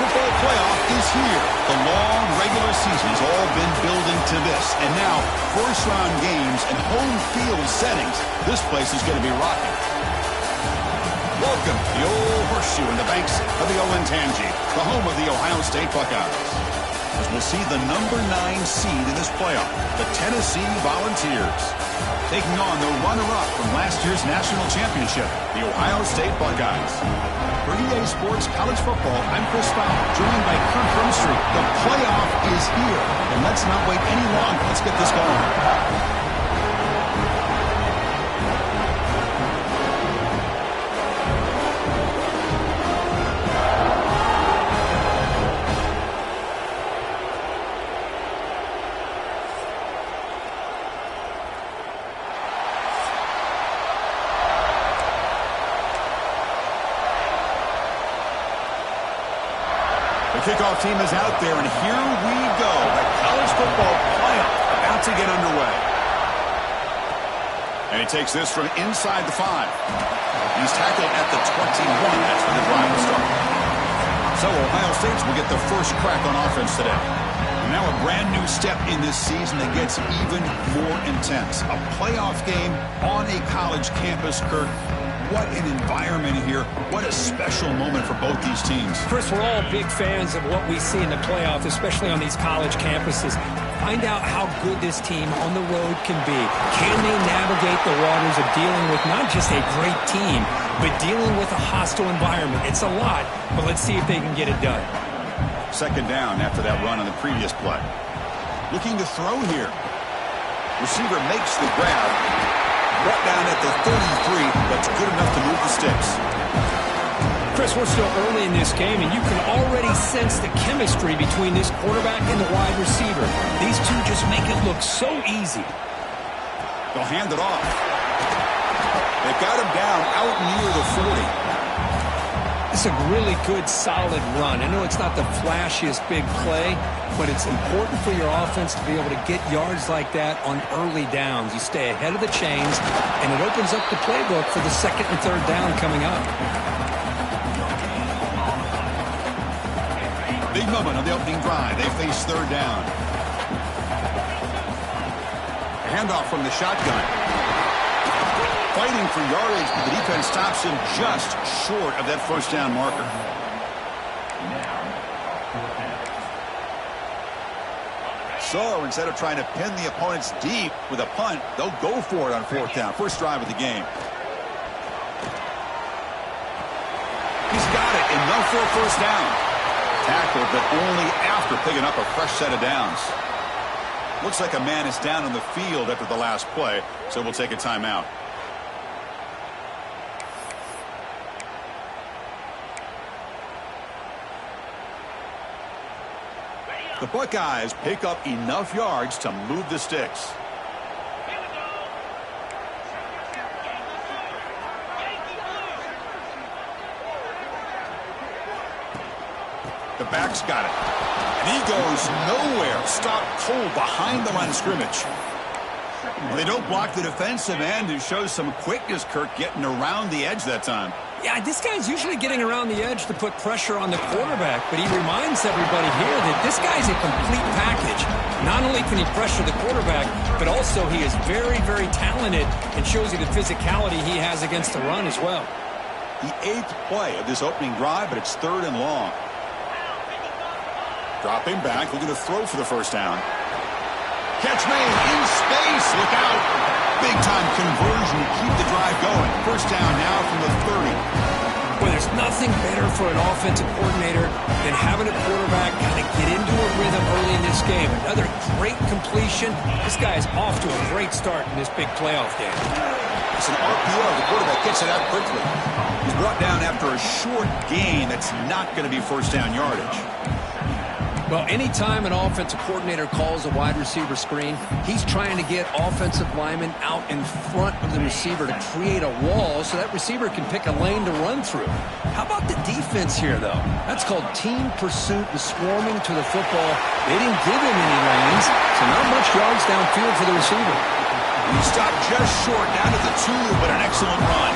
football playoff is here. The long regular season has all been building to this. And now, first-round games and home field settings. This place is going to be rocking. Welcome to the old horseshoe in the banks of the Olentangy, the home of the Ohio State Buckeyes. As we'll see the number 9 seed in this playoff, the Tennessee Volunteers, taking on the runner-up from last year's national championship, the Ohio State Buckeyes. For EA Sports College Football, I'm Chris Fowler, joined by Kirk Brumstreet. The playoff is here, and let's not wait any longer. Let's get this going. Kickoff team is out there, and here we go. The college football playoff about to get underway. And he takes this from inside the 5. He's tackled at the 21. That's where the drive will start. So Ohio State will get the first crack on offense today. And now a brand new step in this season that gets even more intense. A playoff game on a college campus, Kirk. What an environment here. What a special moment for both these teams. Chris, we're all big fans of what we see in the playoffs, especially on these college campuses. Find out how good this team on the road can be. Can they navigate the waters of dealing with not just a great team, but dealing with a hostile environment? It's a lot, but let's see if they can get it done. Second down after that run on the previous play. Looking to throw here. Receiver makes the grab. Brought down at the 33. That's good enough to move the sticks. Chris, we're still early in this game, and you can already sense the chemistry between this quarterback and the wide receiver. These two just make it look so easy. They'll hand it off. They've got him down out near the 40. It's a really good, solid run. I know it's not the flashiest big play, but it's important for your offense to be able to get yards like that on early downs. You stay ahead of the chains, and it opens up the playbook for the second and third down coming up. Big moment on the opening drive. They face third down. Handoff from the shotgun. Fighting for yardage, but the defense stops him just short of that first down marker. So instead of trying to pin the opponents deep with a punt, they'll go for it on fourth down. First drive of the game. He's got it. Enough for a first down. Tackled, but only after picking up a fresh set of downs. Looks like a man is down on the field after the last play, so we'll take a timeout. The Buckeyes pick up enough yards to move the sticks. The back's got it. And he goes nowhere. Stopped cold behind the line of scrimmage. Well, they don't block the defensive end, who shows some quickness, Kirk, getting around the edge that time. Yeah, this guy's usually getting around the edge to put pressure on the quarterback, but he reminds everybody here that this guy's a complete package. Not only can he pressure the quarterback, but also he is very, very talented and shows you the physicality he has against the run as well. The 8th play of this opening drive, but it's third and long. Dropping back, looking to throw for the first down. Catch made in space. Look out. Big-time conversion to keep the drive going. First down now from the 30. Well, there's nothing better for an offensive coordinator than having a quarterback kind of get into a rhythm early in this game. Another great completion. This guy is off to a great start in this big playoff game. It's an RPO. The quarterback gets it out quickly. He's brought down after a short gain that's not going to be first down yardage. Well, anytime an offensive coordinator calls a wide receiver screen, he's trying to get offensive linemen out in front of the receiver to create a wall so that receiver can pick a lane to run through. How about the defense here, though? That's called team pursuit and swarming to the football. They didn't give him any lanes, so not much yards downfield for the receiver. He stopped just short down to the 2, but an excellent run.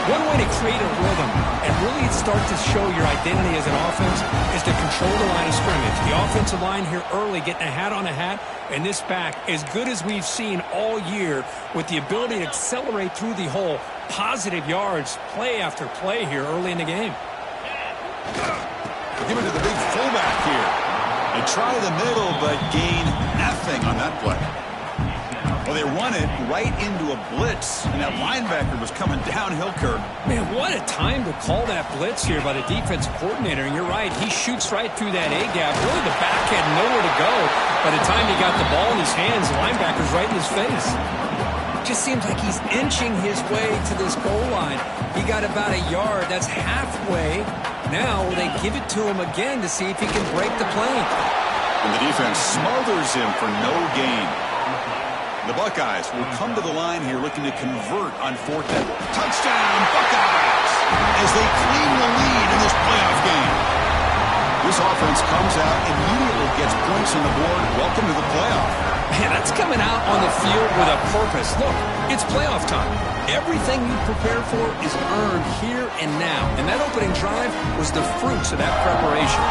One way to create a rhythm and really start to show your identity as an offense is to control the line of scrimmage. The offensive line here early getting a hat on a hat, and this back, as good as we've seen all year, with the ability to accelerate through the hole, positive yards, play after play here early in the game. Give it to the big fullback here. They try the middle, but gain nothing on that play. Well, they run it right into a blitz, and that linebacker was coming downhill, Kirk. Man, what a time to call that blitz here by the defensive coordinator. And you're right, he shoots right through that A-gap. Really, the back had nowhere to go. By the time he got the ball in his hands, the linebacker's right in his face. It just seems like he's inching his way to this goal line. He got about a yard. That's halfway. Now they give it to him again to see if he can break the plank. And the defense smothers him for no gain. The Buckeyes will come to the line here looking to convert on 4th down. Touchdown, Buckeyes! As they claim the lead in this playoff game. This offense comes out, immediately gets points on the board. Welcome to the playoff. Man, that's coming out on the field with a purpose. Look, it's playoff time. Everything you prepare for is earned here and now. And that opening drive was the fruits of that preparation.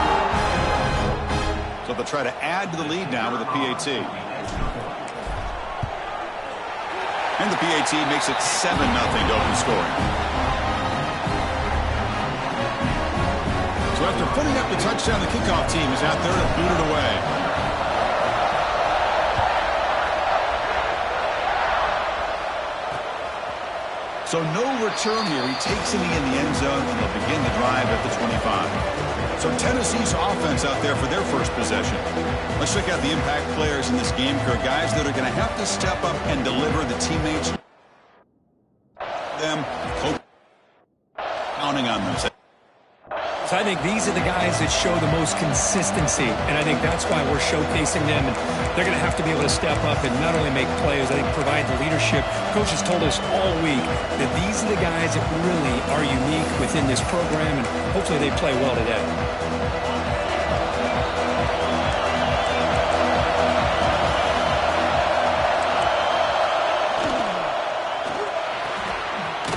So they'll try to add to the lead now with a PAT. And the PAT makes it 7-0 to open scoring. So after putting up the touchdown, the kickoff team is out there to boot it away. So no return here. He takes it in the end zone, and they'll begin the drive at the 25. So Tennessee's offense out there for their first possession. Let's check out the impact players in this game, Kirk. Guys that are going to have to step up and deliver. The teammates, them, counting on them. So I think these are the guys that show the most consistency, and I think that's why we're showcasing them. And they're going to have to be able to step up and not only make plays, I think provide the leadership. Coach has told us all week that these are the guys that really are unique within this program, and hopefully they play well today.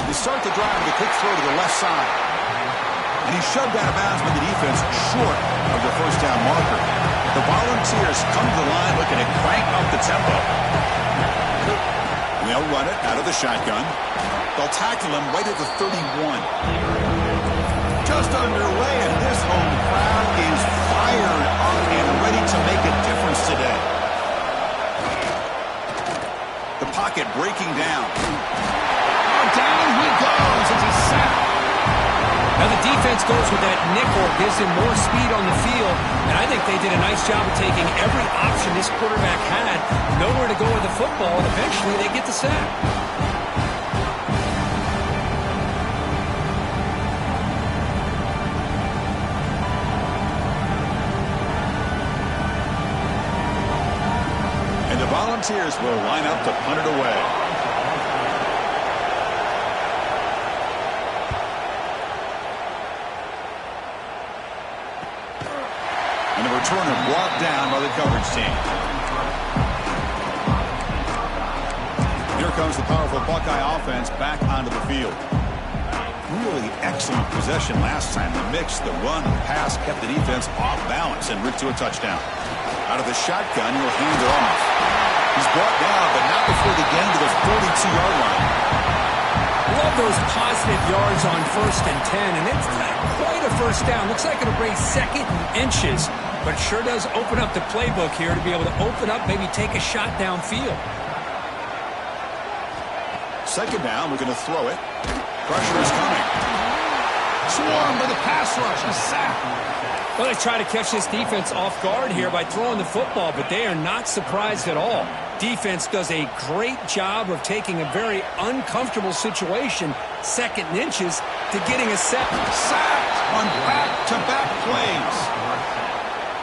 They start the drive with a quick throw to the left side. And he's shoved out of bounds by the defense short of the first down marker. The Volunteers come to the line looking to crank up the tempo. And they'll run it out of the shotgun. They'll tackle him right at the 31. Just underway, and this home crowd is fired up and ready to make a difference today. The pocket breaking down. Oh, down he goes as he's sacked. Now the defense goes with that nickel, gives him more speed on the field, and I think they did a nice job of taking every option this quarterback had, nowhere to go with the football, and eventually they get the sack. And the Volunteers will line up to punt it away. And the returner brought down by the coverage team. Here comes the powerful Buckeye offense back onto the field. Really excellent possession last time. The mix, the run, the pass kept the defense off balance and ripped to a touchdown. Out of the shotgun, he'll hand it off. He's brought down, but not before they get into the 42-yard line. Love those positive yards on 1st and 10, and it's not quite a first down. Looks like it'll bring 2nd and inches, but sure does open up the playbook here to be able to open up, maybe take a shot downfield. 2nd down, we're going to throw it. Pressure is coming. Swarmed by the pass rush, a sack. Well, they try to catch this defense off guard here by throwing the football, but they are not surprised at all. Defense does a great job of taking a very uncomfortable situation, 2nd and inches, to getting a sack. Sacked on back-to-back plays.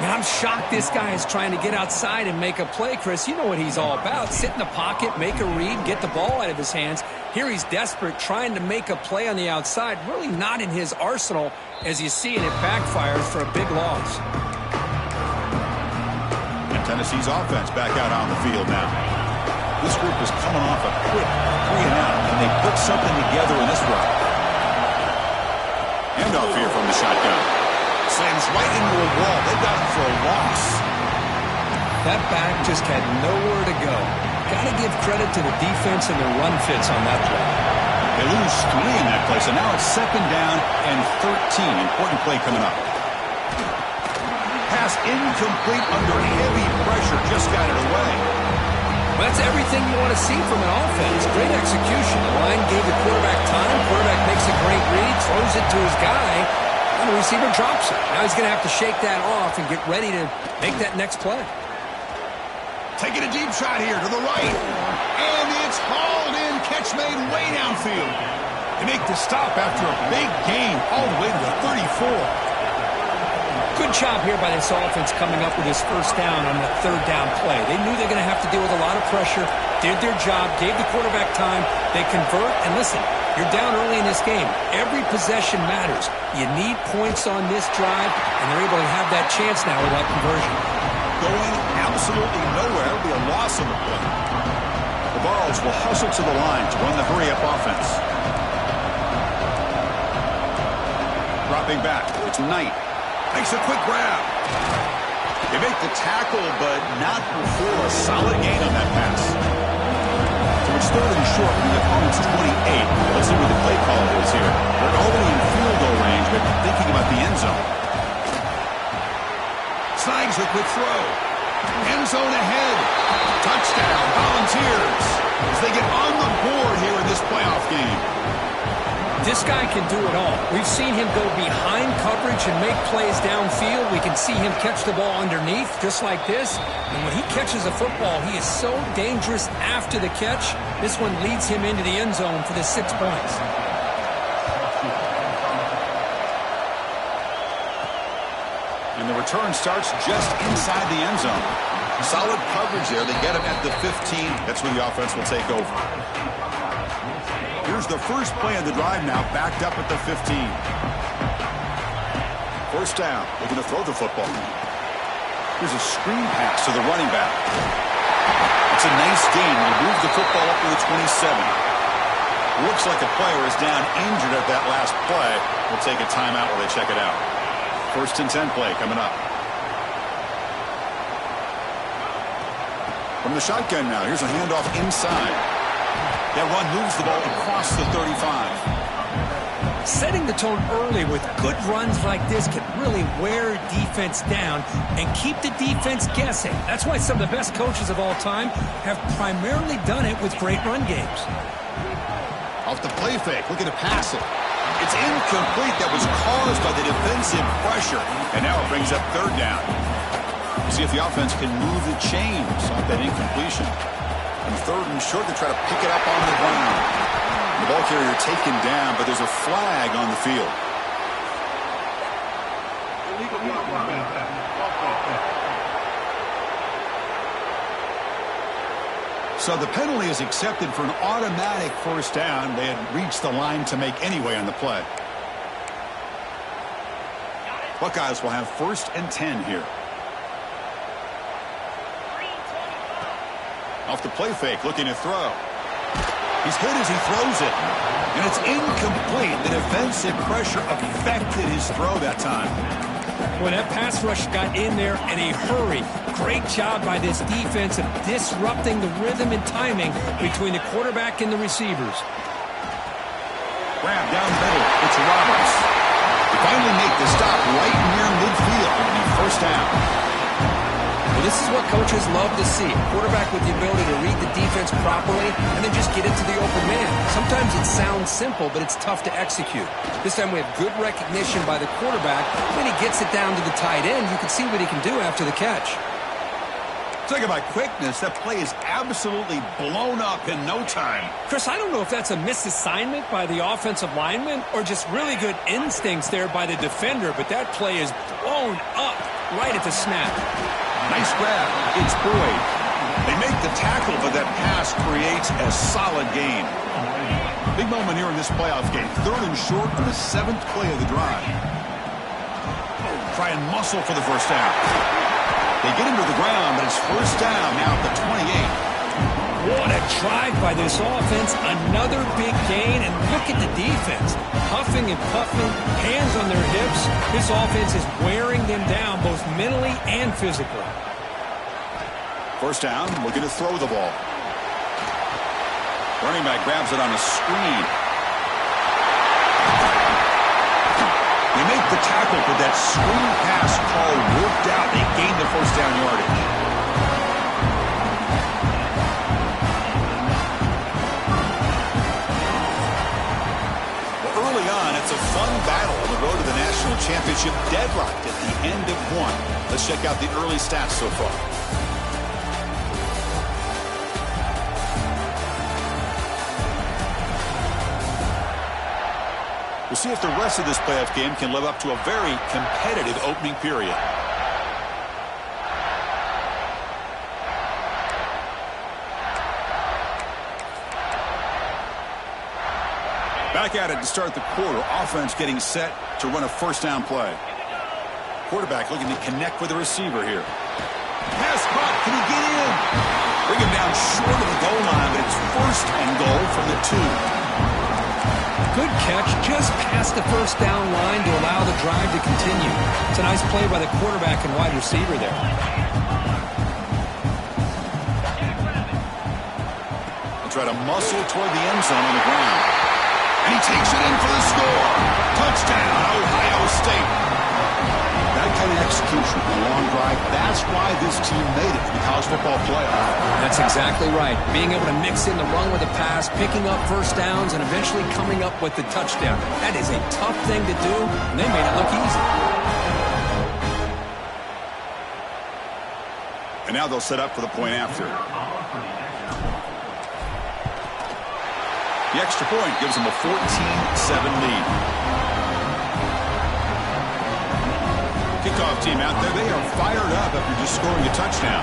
Man, I'm shocked this guy is trying to get outside and make a play, Chris. You know what he's all about. Sit in the pocket, make a read, get the ball out of his hands. Here he's desperate, trying to make a play on the outside. Really not in his arsenal, as you see, and it backfires for a big loss. And Tennessee's offense back out on the field now. This group is coming off a quick 3-and-out, and they put something together in this run. Handoff here from the shotgun. Slams right into a wall. They got him for a loss. That back just had nowhere to go. Got to give credit to the defense and their run fits on that play. They lose 3 in that play, so now it's 2nd down and 13. Important play coming up. Pass incomplete under heavy pressure. Just got it away. Well, that's everything you want to see from an offense. Great execution. The line gave the quarterback time. Quarterback makes a great read, throws it to his guy, and the receiver drops it. Now he's going to have to shake that off and get ready to make that next play. Taking a deep shot here to the right. And it's hauled in. Catch made way downfield. They make the stop after a big gain all the way to the 34. Good job here by this offense coming up with his first down on that 3rd down play. They knew they're going to have to deal with a lot of pressure, did their job, gave the quarterback time. They convert, and listen, you're down early in this game. Every possession matters. You need points on this drive, and they're able to have that chance now with that conversion. Going absolutely nowhere. It'll be a loss on the play. The Vols will hustle to the line to run the hurry-up offense. Dropping back. It's Knight. Makes a quick grab. They make the tackle, but not before a solid gain on that pass. So it's 3rd and short from the opponent's 28. Let's see what the play call is here. They're already in field goal range, but thinking about the end zone. Snags a quick throw. End zone ahead. Touchdown, Volunteers, as they get on the board here in this playoff game. This guy can do it all. We've seen him go behind coverage and make plays downfield. We can see him catch the ball underneath, just like this. And when he catches a football, he is so dangerous after the catch. This one leads him into the end zone for the 6 points. And the return starts just inside the end zone. Solid coverage there. They get him at the 15. That's where the offense will take over. Here's the first play of the drive now, backed up at the 15. First down, looking to throw the football. Here's a screen pass to the running back. It's a nice gain. They move the football up to the 27. Looks like a player is down injured at that last play. We'll take a timeout while they check it out. 1st and 10 play coming up. From the shotgun now, here's a handoff inside. That run moves the ball across the 35. Setting the tone early with good runs like this can really wear defense down and keep the defense guessing. That's why some of the best coaches of all time have primarily done it with great run games. Off the play fake, looking to pass it. It's incomplete. That was caused by the defensive pressure. And now it brings up 3rd down. See if the offense can move the chains off that incompletion. And 3rd and short, they try to pick it up on the ground. The ball carrier taken down, but there's a flag on the field. So the penalty is accepted for an automatic first down. They had reached the line to make anyway on the play. Buckeyes will have 1st and 10 here. Off the play fake, looking to throw. He's hit as he throws it. And it's incomplete. The defensive pressure affected his throw that time. When that pass rush got in there in a hurry, great job by this defense of disrupting the rhythm and timing between the quarterback and the receivers. Grab down the middle. It's Roberts. They finally make the stop right near midfield. It'll be 1st down. Well, this is what coaches love to see. A quarterback with the ability to read the defense properly and then just get it to the open man. Sometimes it sounds simple, but it's tough to execute. This time we have good recognition by the quarterback. When he gets it down to the tight end, you can see what he can do after the catch. Talking about quickness, that play is absolutely blown up in no time. Chris, I don't know if that's a misassignment by the offensive lineman or just really good instincts there by the defender, but that play is blown up right at the snap. Nice grab. It's Boyd. They make the tackle, but that pass creates a solid gain. Big moment here in this playoff game. 3rd and short for the 7th play of the drive. Try and muscle for the first down. They get him to the ground, but it's 1st down now at the 28. What a drive by this offense. Another big gain, and look at the defense. Huffing and puffing, hands on their hips. This offense is wearing them down both mentally and physically. First down, looking to throw the ball. Running back grabs it on a screen. They make the tackle, but that screen pass call worked out. They gained the first down yardage. Early on, it's a fun battle on the road to the national championship, deadlocked at the end of one. Let's check out the early stats so far. We'll see if the rest of this playoff game can live up to a very competitive opening period. Back at it to start the quarter. Offense getting set to run a first down play. Quarterback looking to connect with the receiver here. Pass caught. Can he get in? Bring him down short of the goal line, but it's first and goal from the 2. Good catch just past the first down line to allow the drive to continue. It's a nice play by the quarterback and wide receiver there. They try to muscle toward the end zone on the ground. And he takes it in for the score. Touchdown, Ohio State. That kind of execution on a long drive, that's why this team made it to the college football playoff. That's exactly right. Being able to mix in the run with the pass, picking up first downs, and eventually coming up with the touchdown. That is a tough thing to do, and they made it look easy. And now they'll set up for the point after. The extra point gives them a 14-7 lead. Kickoff team out there, they are fired up after just scoring a touchdown.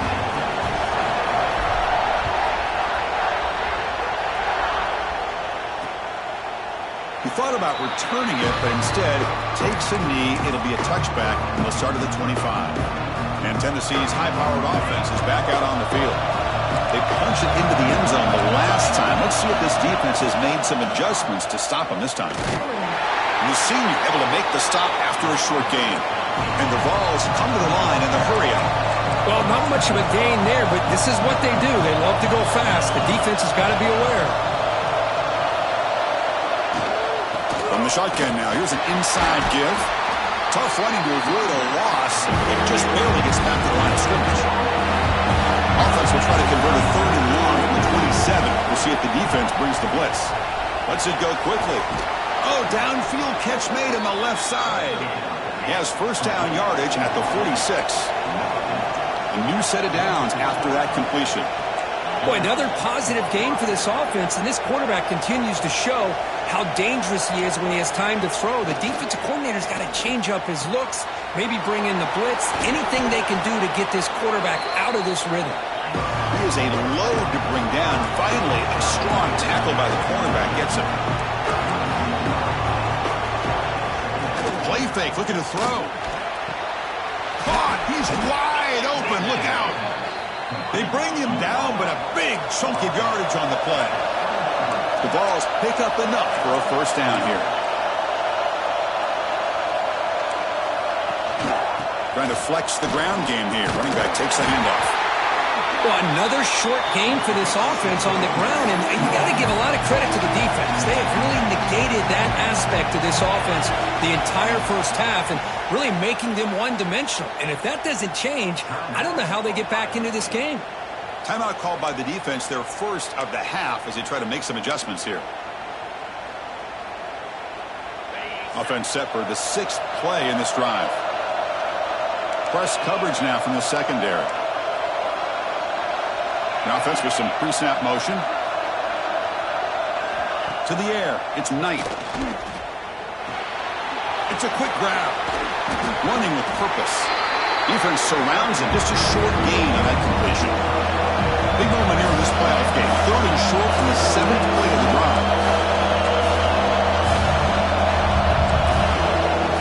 He thought about returning it, but instead takes a knee. It'll be a touchback, and they'll start at the 25. And Tennessee's high-powered offense is back out on the field. They punched it into the end zone the last time. Let's see if this defense has made some adjustments to stop them this time. And the senior able to make the stop after a short gain. And the Vols come to the line in the hurry-up. Well, not much of a gain there, but this is what they do. They love to go fast. The defense has got to be aware. From the shotgun now, here's an inside give. Tough running to avoid a loss. It just barely gets back to the line of scrimmage. Offense will try to convert a third and long from the 27. We'll see if the defense brings the blitz. Lets it go quickly. Oh, downfield catch made on the left side. He has first down yardage at the 46. A new set of downs after that completion. Boy, another positive game for this offense, and this quarterback continues to show how dangerous he is when he has time to throw. The defensive coordinator's got to change up his looks, maybe bring in the blitz, anything they can do to get this quarterback out of this rhythm. He is a load to bring down. Finally, a strong tackle by the cornerback gets him. Play fake, looking to throw. Caught, he's wide open, look out. They bring him down, but a big chunk of yardage on the play. The Vols pick up enough for a first down here. Trying to flex the ground game here. Running back takes the handoff. Well, another short game for this offense on the ground, and you got to give a lot of credit to the defense. They have really negated that aspect of this offense the entire first half and really making them one-dimensional. And if that doesn't change, I don't know how they get back into this game. Timeout called by the defense, their first of the half, as they try to make some adjustments here. Offense set for the 6th play in this drive. Press coverage now from the secondary. An offense with some pre-snap motion. To the air. It's Knight. It's a quick grab. Running with purpose. Defense surrounds him. Just a short gain on that completion. Big moment here in this playoff game. 3rd and short from the 7th play of the drive.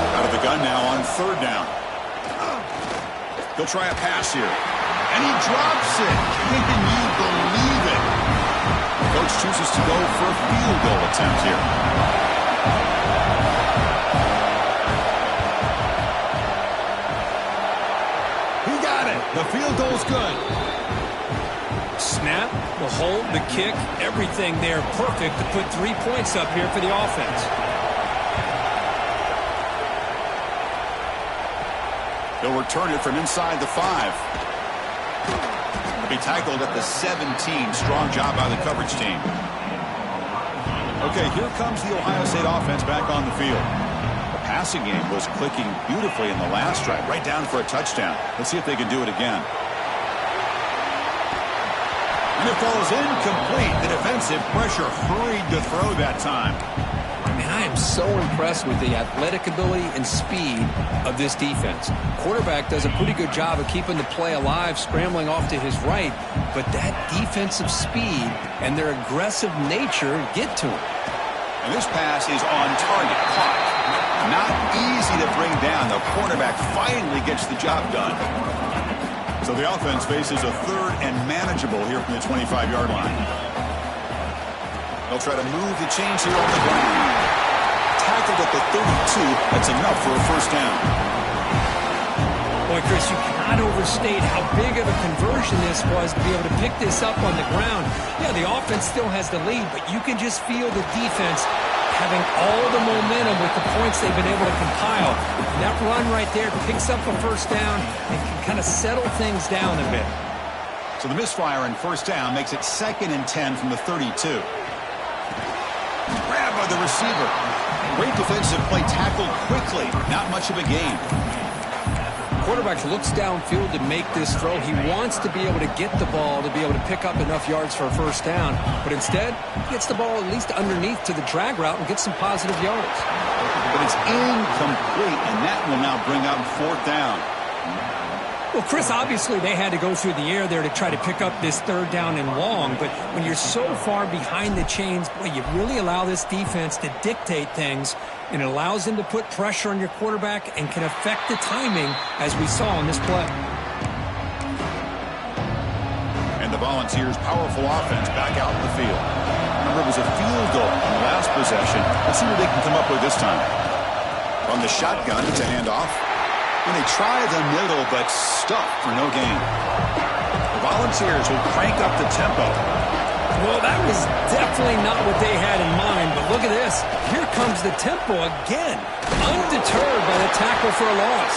Out of the gun now on 3rd down. He'll try a pass here. And he drops it. Can you believe it? The coach chooses to go for a field goal attempt here. He got it. The field goal's good. Snap, the hold, the kick, everything there perfect to put 3 points up here for the offense. He'll return it from inside the 5. He'll be tackled at the 17. Strong job by the coverage team. Okay, here comes the Ohio State offense back on the field. The passing game was clicking beautifully in the last drive, right down for a touchdown. Let's see if they can do it again. And it falls incomplete. The defensive pressure hurried to throw that time. Man, I am so impressed with the athletic ability and speed of this defense. Quarterback does a pretty good job of keeping the play alive, scrambling off to his right, but that defensive speed and their aggressive nature get to him. And this pass is on target. Caught. Not easy to bring down. The cornerback finally gets the job done. So the offense faces a 3rd and manageable here from the 25-yard line. They'll try to move the chains here on the ground. Tackled at the 32. That's enough for a first down. Boy, Chris, you cannot overstate how big of a conversion this was to be able to pick this up on the ground. Yeah, the offense still has the lead, but you can just feel the defense having all the momentum with the points they've been able to compile. And that run right there picks up a first down and can kind of settle things down a bit. So the misfire in first down makes it 2nd and 10 from the 32. Grabbed by the receiver. Great defensive play, tackled quickly. Not much of a gain. Quarterback looks downfield to make this throw. He wants to be able to get the ball to be able to pick up enough yards for a first down. But instead, he gets the ball at least underneath to the drag route and gets some positive yards. But it's incomplete, and that will now bring up 4th down. Well, Chris, obviously they had to go through the air there to try to pick up this 3rd down and long. But when you're so far behind the chains, boy, you really allow this defense to dictate things. And it allows them to put pressure on your quarterback and can affect the timing, as we saw in this play. And the Volunteers' powerful offense back out in the field. Remember, it was a field goal on the last possession. Let's see what they can come up with this time. From the shotgun, it's a handoff. And they try the middle, but stuck for no gain. The Volunteers will crank up the tempo. Well, that was definitely not what they had in mind, but look at this. Here comes the tempo again, undeterred by the tackle for a loss.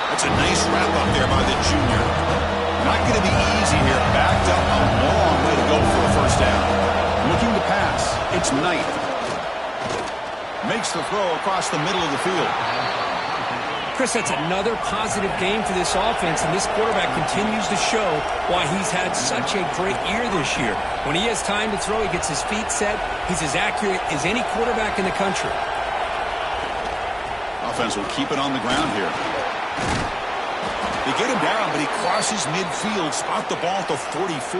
That's a nice wrap-up there by the junior. Not going to be easy here. Backed up a long way to go for a first down. Looking to pass. It's Knight. Makes the throw across the middle of the field. Chris, that's another positive game for this offense, and this quarterback continues to show why he's had such a great year this year. When he has time to throw, he gets his feet set. He's as accurate as any quarterback in the country. Offense will keep it on the ground here. They get him down, but he crosses midfield, spot the ball at the 44.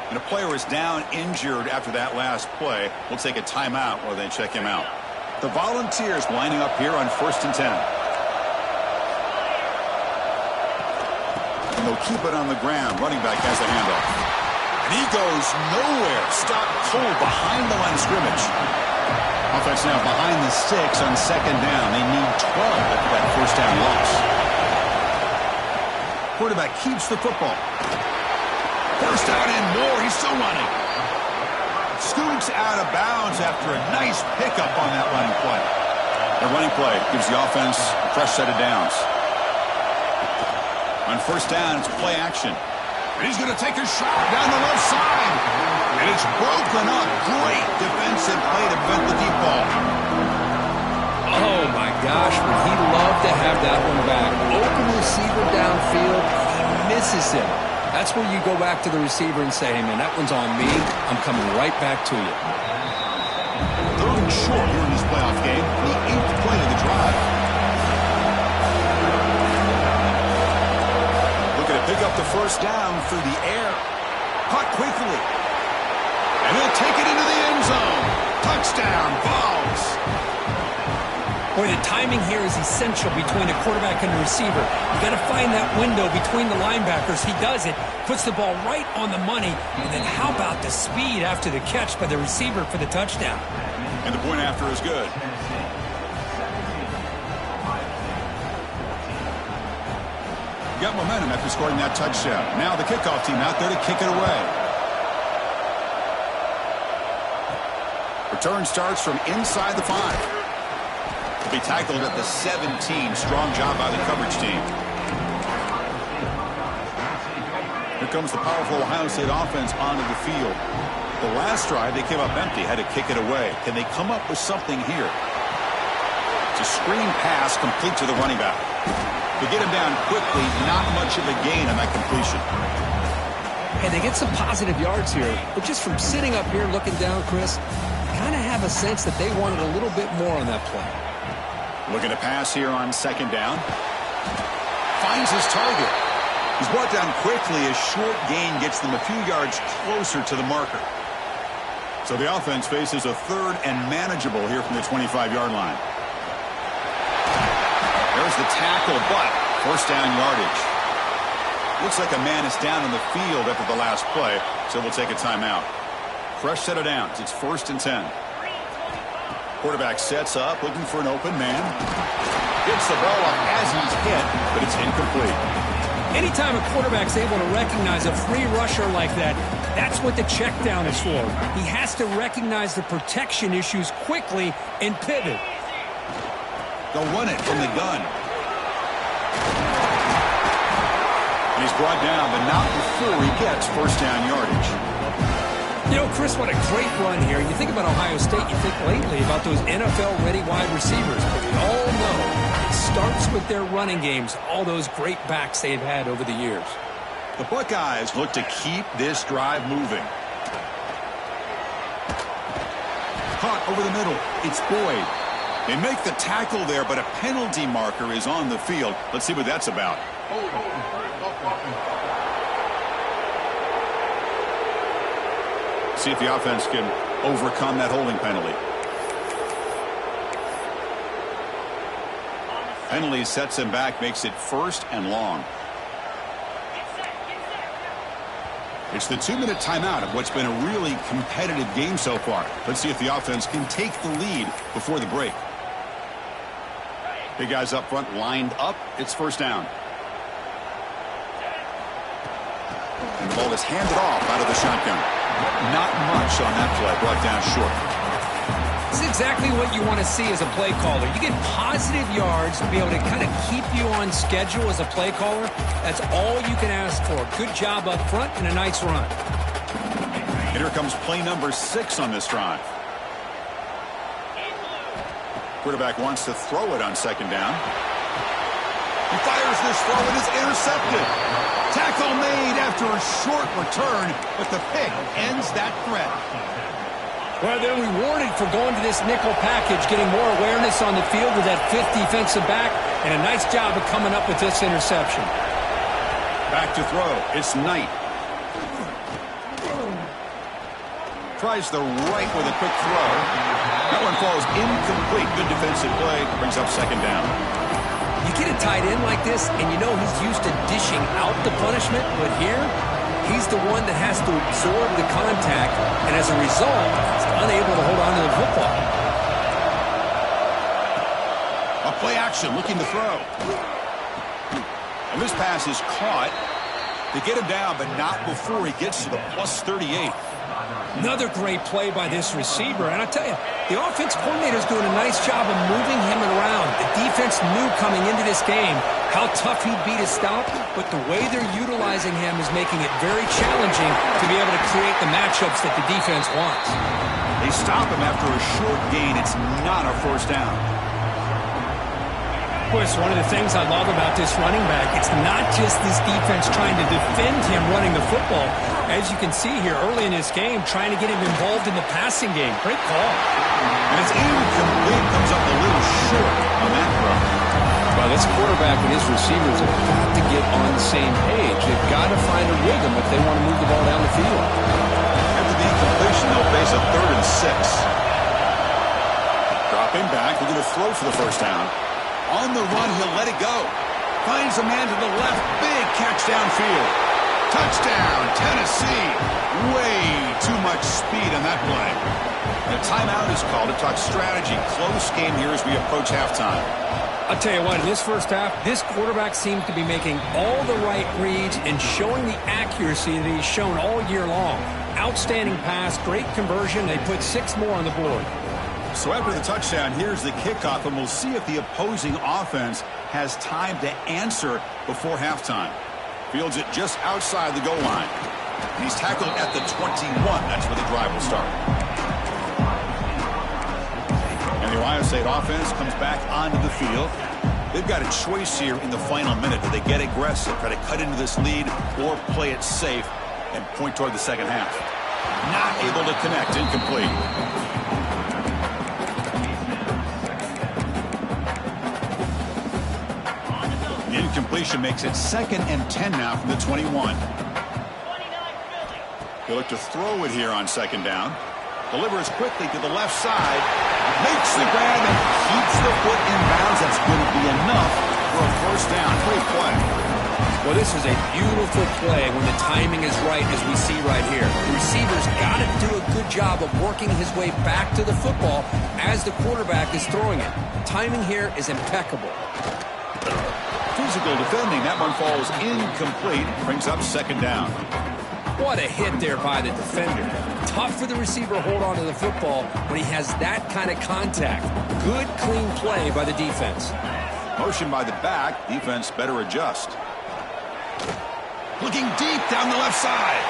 And a player is down injured after that last play. We'll take a timeout while they check him out. The Volunteers lining up here on 1st and 10. And they'll keep it on the ground. Running back has the handoff. And he goes nowhere. Stopped cold behind the line of scrimmage. Offense now behind the 6 on 2nd down. They need 12 after that first down loss. Quarterback keeps the football. First down and more. He's still running. Scoots out of bounds after a nice pickup on that running play. The running play gives the offense a fresh set of downs. On first down, it's play action. And he's going to take a shot down the left side. And it's broken up. Great defensive play to prevent the deep ball. Oh, my gosh, would he love to have that one back. Open receiver downfield, he misses it. That's where you go back to the receiver and say, hey, man, that one's on me. I'm coming right back to you. 3rd and short here in this playoff game. The 8th play of the drive. Looking to pick up the first down through the air. Caught quickly. And he'll take it into the end zone. Touchdown, Vols. Boy, the timing here is essential between the quarterback and the receiver. You got to find that window between the linebackers. He does it, puts the ball right on the money, and then how about the speed after the catch by the receiver for the touchdown? And the point after is good. Got momentum after scoring that touchdown. Now the kickoff team out there to kick it away. Return starts from inside the 5. To be tackled at the 17. Strong job by the coverage team. Here comes the powerful Ohio State offense onto the field. The last drive, they came up empty, had to kick it away. Can they come up with something here? It's a screen pass complete to the running back. They get him down quickly, not much of a gain on that completion. Hey, they get some positive yards here, but just from sitting up here looking down, Chris, kind of have a sense that they wanted a little bit more on that play. Looking to pass here on second down. Finds his target. He's brought down quickly. A short gain gets them a few yards closer to the marker. So the offense faces a third and manageable here from the 25-yard line. There's the tackle, but first down yardage. Looks like a man is down in the field after the last play, so we'll take a timeout. Fresh set of downs. It's 1st and 10. Quarterback sets up, looking for an open man. Gets the ball up as he's hit, but it's incomplete. Anytime a quarterback's able to recognize a free rusher like that, that's what the check down is for. He has to recognize the protection issues quickly and pivot. They'll run it from the gun. And he's brought down, but not before he gets first down yardage. You know, Chris, what a great run here. You think about Ohio State, you think lately about those NFL-ready wide receivers. But we all know it starts with their running games, all those great backs they've had over the years. The Buckeyes look to keep this drive moving. Caught over the middle. It's Boyd. They make the tackle there, but a penalty marker is on the field. Let's see what that's about. See if the offense can overcome that holding penalty. Penalty sets him back, makes it 1st and long. It's the 2-minute timeout of what's been a really competitive game so far. Let's see if the offense can take the lead before the break. Big guys up front lined up. It's first down. And the ball is handed off out of the shotgun. Not much on that play, brought down short. This is exactly what you want to see as a play caller. You get positive yards to be able to kind of keep you on schedule as a play caller. That's all you can ask for. Good job up front and a nice run. And here comes play number 6 on this drive. Quarterback wants to throw it on second down. He fires this throw and is intercepted. Tackle made after a short return, but the pick ends that threat. Well, they're rewarded for going to this nickel package, getting more awareness on the field with that 5th defensive back, and a nice job of coming up with this interception. Back to throw. It's Knight. Tries the right with a quick throw. That one falls incomplete. Good defensive play. Brings up second down. You get a tight end like this, and you know he's used to dishing out the punishment, but here, he's the one that has to absorb the contact, and as a result, he's unable to hold on to the football. A play action, looking to throw. And this pass is caught. They get him down, but not before he gets to the plus 38. Another great play by this receiver. And I tell you, the offense coordinator is doing a nice job of moving him around. The defense knew coming into this game how tough he'd be to stop, but the way they're utilizing him is making it very challenging to be able to create the matchups that the defense wants. They stop him after a short gain. It's not a first down. Of course, one of the things I love about this running back, it's not just this defense trying to defend him running the football. As you can see here early in this game, trying to get him involved in the passing game. Great call. And it's incomplete. Comes up a little short on that throw. Well, this quarterback and his receivers have got to get on the same page. They've got to find a rhythm if they want to move the ball down the field. After the incompletion, they'll face a 3rd and 6. Drop Dropping back, looking to throw for the first down. On the run, he'll let it go. Finds a man to the left. Big catch downfield. Touchdown, Tennessee. Way too much speed on that play. The timeout is called to talk strategy. Close game here as we approach halftime. I'll tell you what, in this first half, this quarterback seems to be making all the right reads and showing the accuracy that he's shown all year long. Outstanding pass, great conversion. They put 6 more on the board. So after the touchdown, here's the kickoff, and we'll see if the opposing offense has time to answer before halftime. Fields it just outside the goal line. And he's tackled at the 21. That's where the drive will start. And the Ohio State offense comes back onto the field. They've got a choice here in the final minute. Do they get aggressive, try to cut into this lead, or play it safe and point toward the second half? Not able to connect. Incomplete. The incompletion makes it 2nd and 10 now from the 21. He'll look to throw it here on 2nd down. Delivers quickly to the left side. Makes the grab and keeps the foot in bounds. That's going to be enough for a first down. Great play. Well, this is a beautiful play when the timing is right, as we see right here. The receiver's got to do a good job of working his way back to the football as the quarterback is throwing it. Timing here is impeccable. Physical defending. That one falls incomplete. Brings up 2nd down. What a hit there by the defender. Tough for the receiver to hold on to the football when he has that kind of contact. Good, clean play by the defense. Motion by the back. Defense better adjust. Looking deep down the left side.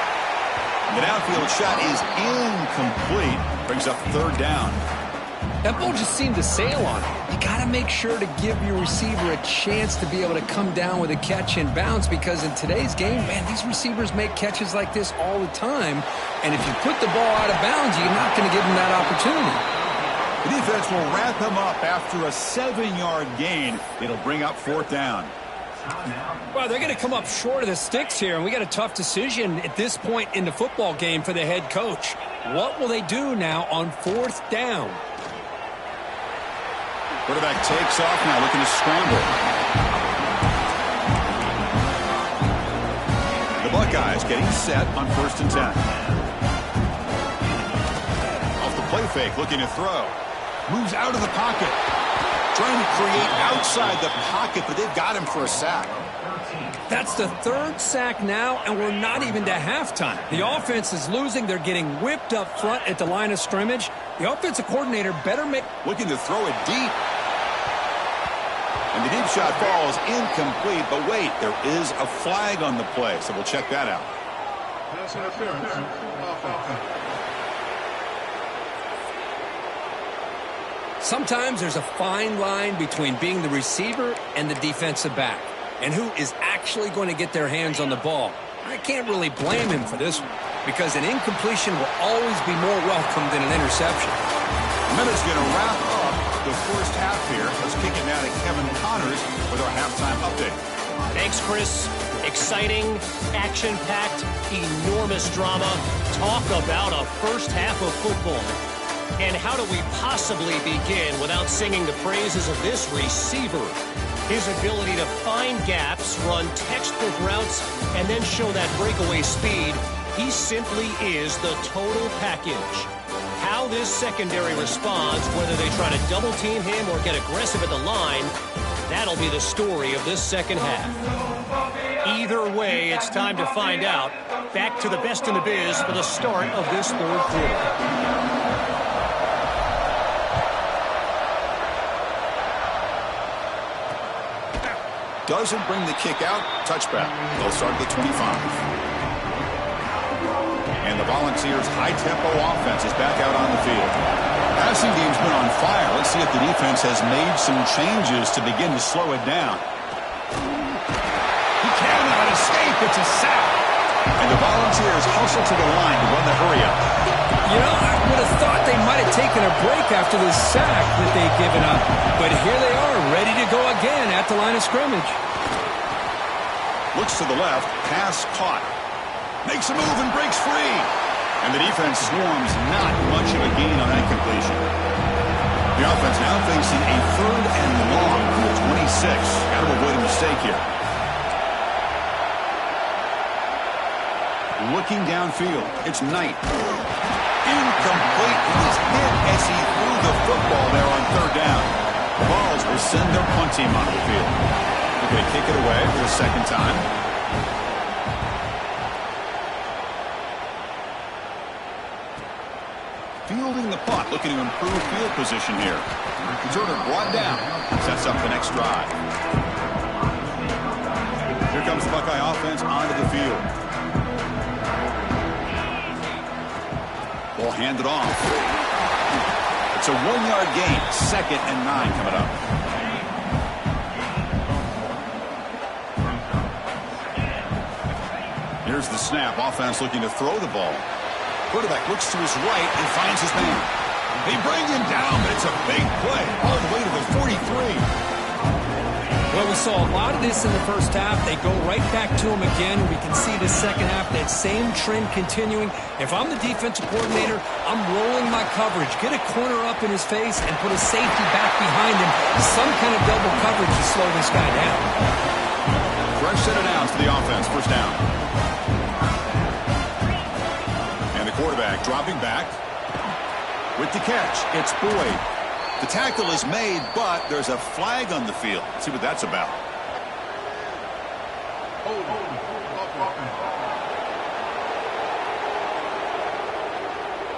The downfield shot is incomplete. Brings up 3rd down. That ball just seemed to sail on it. You got to make sure to give your receiver a chance to be able to come down with a catch and bounce, because in today's game, man, these receivers make catches like this all the time. And if you put the ball out of bounds, you're not going to give them that opportunity. The defense will wrap him up after a 7-yard gain. It'll bring up 4th down. Well, they're going to come up short of the sticks here, and we got a tough decision at this point in the football game for the head coach. What will they do now on 4th down? Quarterback takes off now, looking to scramble. The Buckeyes getting set on 1st and 10. Off the play fake, looking to throw. Moves out of the pocket. Trying to create outside the pocket, but they've got him for a sack. That's the 3rd sack now, and we're not even to halftime. The offense is losing. They're getting whipped up front at the line of scrimmage. The offensive coordinator better make... Looking to throw it deep. And the deep shot falls incomplete, but wait, there is a flag on the play, so we'll check that out. Pass interference. Sometimes there's a fine line between being the receiver and the defensive back, and who is actually going to get their hands on the ball. I can't really blame him for this one, because an incompletion will always be more welcome than an interception. Minute's going to wrap up the first half here. Let's kick it now to Kevin Connors with our halftime update. Thanks, Chris. Exciting, action-packed, enormous drama. Talk about a first half of football. And how do we possibly begin without singing the praises of this receiver? His ability to find gaps, run textbook routes, and then show that breakaway speed. He simply is the total package. How this secondary responds, whether they try to double team him or get aggressive at the line, that'll be the story of this second half. Either way, it's time to find out. Back to the best in the biz for the start of this 3rd quarter. Doesn't bring the kick out. Touchback. They'll start at the 25. And the Volunteers' high-tempo offense is back out on the field. Passing game's been on fire. Let's see if the defense has made some changes to begin to slow it down. He cannot escape. It's a sack. And the Volunteers hustle to the line to run the hurry-up. You know, I would have thought they might have taken a break after this sack that they'd given up. But here they are, ready to go again at the line of scrimmage. Looks to the left, pass caught. Makes a move and breaks free. And the defense swarms, not much of a gain on that completion. The offense now facing a 3rd and long from the 26. Got to avoid a mistake here. Looking downfield, it's Knight. Incomplete. He was hit as he threw the football there on 3rd down. The Vols will send their punt team onto the field. They're going to kick it away for the 2nd time. Fielding the punt, looking to improve field position here. Returner brought down. Sets up the next drive. Here comes the Buckeye offense onto the field. Ball handed off. It's a 1-yard gain. 2nd and 9 coming up. Here's the snap. Offense looking to throw the ball. Quarterback looks to his right and finds his man. They bring him down, but it's a big play all the way to the 43. Well, we saw a lot of this in the first half. They go right back to him again. We can see the second half, that same trend continuing. If I'm the defensive coordinator, I'm rolling my coverage. Get a corner up in his face and put a safety back behind him. Some kind of double coverage to slow this guy down. Fresh set of downs to the offense. First down. Quarterback dropping back. With the catch, it's Boyd. The tackle is made, but there's a flag on the field. Let's see what that's about.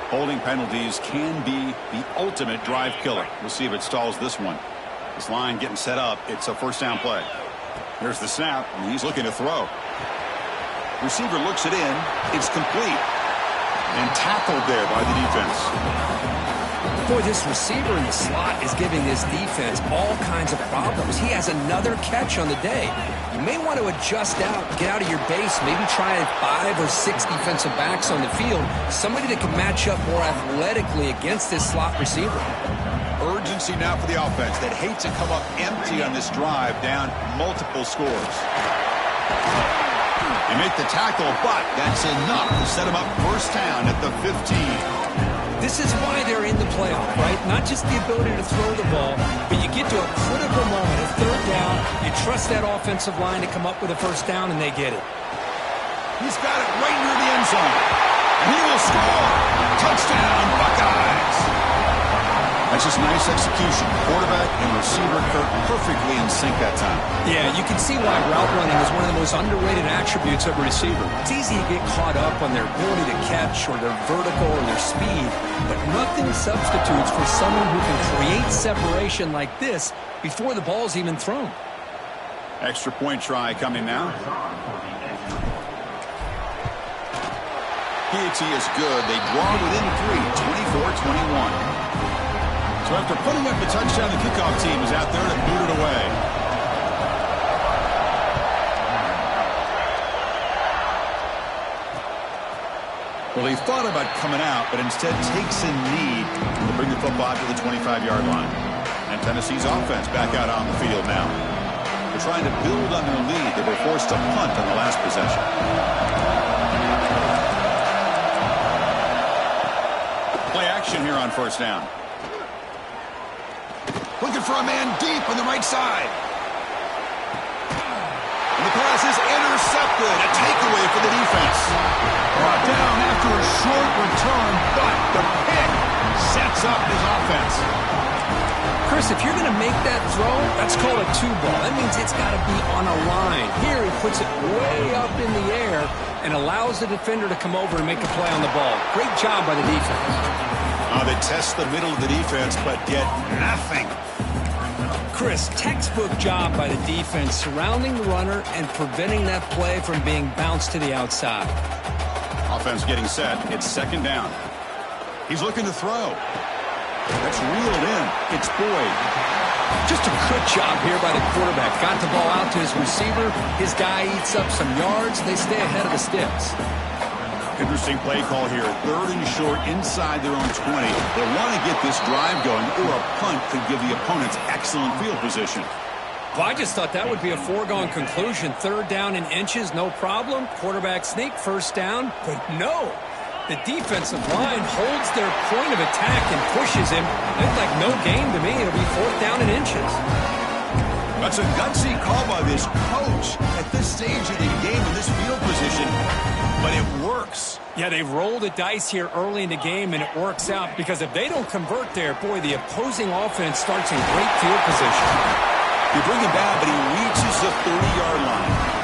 Holding penalties can be the ultimate drive killer. We'll see if it stalls this one. This line getting set up. It's a 1st down play. Here's the snap, and he's looking to throw. Receiver looks it in. It's complete. And tackled there by the defense. Boy, this receiver in the slot is giving this defense all kinds of problems. He has another catch on the day. You may want to adjust out, get out of your base, maybe try 5 or 6 defensive backs on the field. Somebody that can match up more athletically against this slot receiver. Urgency now for the offense that hates to come up empty on this drive, down multiple scores. They make the tackle, but that's enough to set them up 1st down at the 15. This is why they're in the playoff, right? Not just the ability to throw the ball, but you get to a critical moment, a 3rd down. You trust that offensive line to come up with a 1st down, and they get it. He's got it right near the end zone. And he will score. Touchdown, Buckeyes. That's just nice execution. Quarterback and receiver perfectly in sync that time. Yeah, you can see why route running is one of the most underrated attributes of a receiver. It's easy to get caught up on their ability to catch or their vertical or their speed, but nothing substitutes for someone who can create separation like this before the ball's even thrown. Extra point try coming now. PAT is good. They draw within 3, 24-21. So after putting up the touchdown, the kickoff team is out there to boot it away. Well, he thought about coming out, but instead takes a knee to bring the football to the 25-yard line. And Tennessee's offense back out on the field now. They're trying to build on their lead. They were forced to punt on the last possession. Play action here on 1st down. Looking for a man deep on the right side. And the pass is intercepted. A takeaway for the defense. Brought down after a short return, but the pick sets up his offense. Chris, if you're going to make that throw, that's called a 2-ball. That means it's got to be on a line. Here, he puts it way up in the air and allows the defender to come over and make a play on the ball. Great job by the defense. They test the middle of the defense, but get nothing. Chris, textbook job by the defense surrounding the runner and preventing that play from being bounced to the outside. Offense getting set. It's 2nd down. He's looking to throw. That's reeled in. It's Boyd. Just a good job here by the quarterback. Got the ball out to his receiver. His guy eats up some yards. They stay ahead of the sticks. Interesting play call here. 3rd and short inside their own 20. They want to get this drive going, or a punt could give the opponents excellent field position. Well, I just thought that would be a foregone conclusion. 3rd down in inches, no problem. Quarterback sneak, 1st down, but no. The defensive line holds their point of attack and pushes him. It's like no game to me. It'll be 4th down and inches. That's a gutsy call by this coach at this stage of the game in this field position, but it works. Yeah, they roll the dice here early in the game, and it works out because if they don't convert there, boy, the opposing offense starts in great field position. You bring him down, but he reaches the 30-yard line.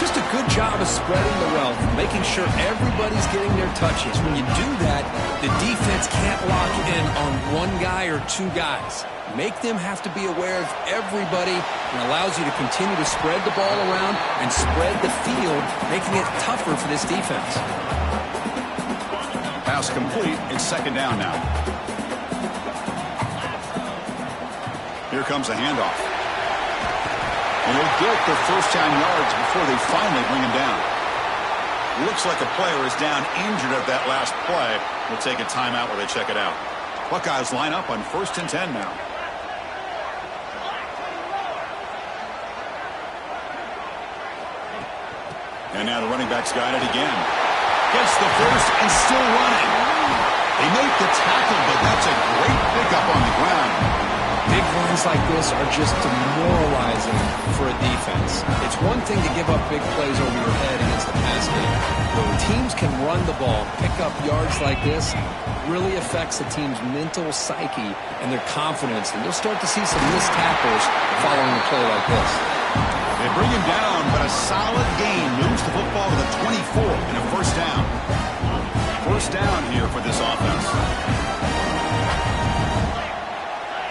Just a good job of spreading the wealth, making sure everybody's getting their touches. When you do that, the defense can't lock in on one guy or two guys. Make them have to be aware of everybody and allows you to continue to spread the ball around and spread the field, making it tougher for this defense. Pass complete. It's 2nd down now. Here comes a handoff. And he'll get the 1st down yards before they finally bring him down. Looks like a player is down injured at that last play. We'll take a timeout while they check it out. Buckeyes line up on 1st and 10 now. And now the running back's got it again. Gets the first and still running. They make the tackle, but that's a great pickup on the ground. Big runs like this are just demoralizing for a defense. It's one thing to give up big plays over your head against the pass game. But when teams can run the ball, pick up yards like this, really affects the team's mental psyche and their confidence. And you'll start to see some missed tackles following a play like this. They bring him down, but a solid gain moves the football to the 24 and a 1st down. 1st down here for this offense.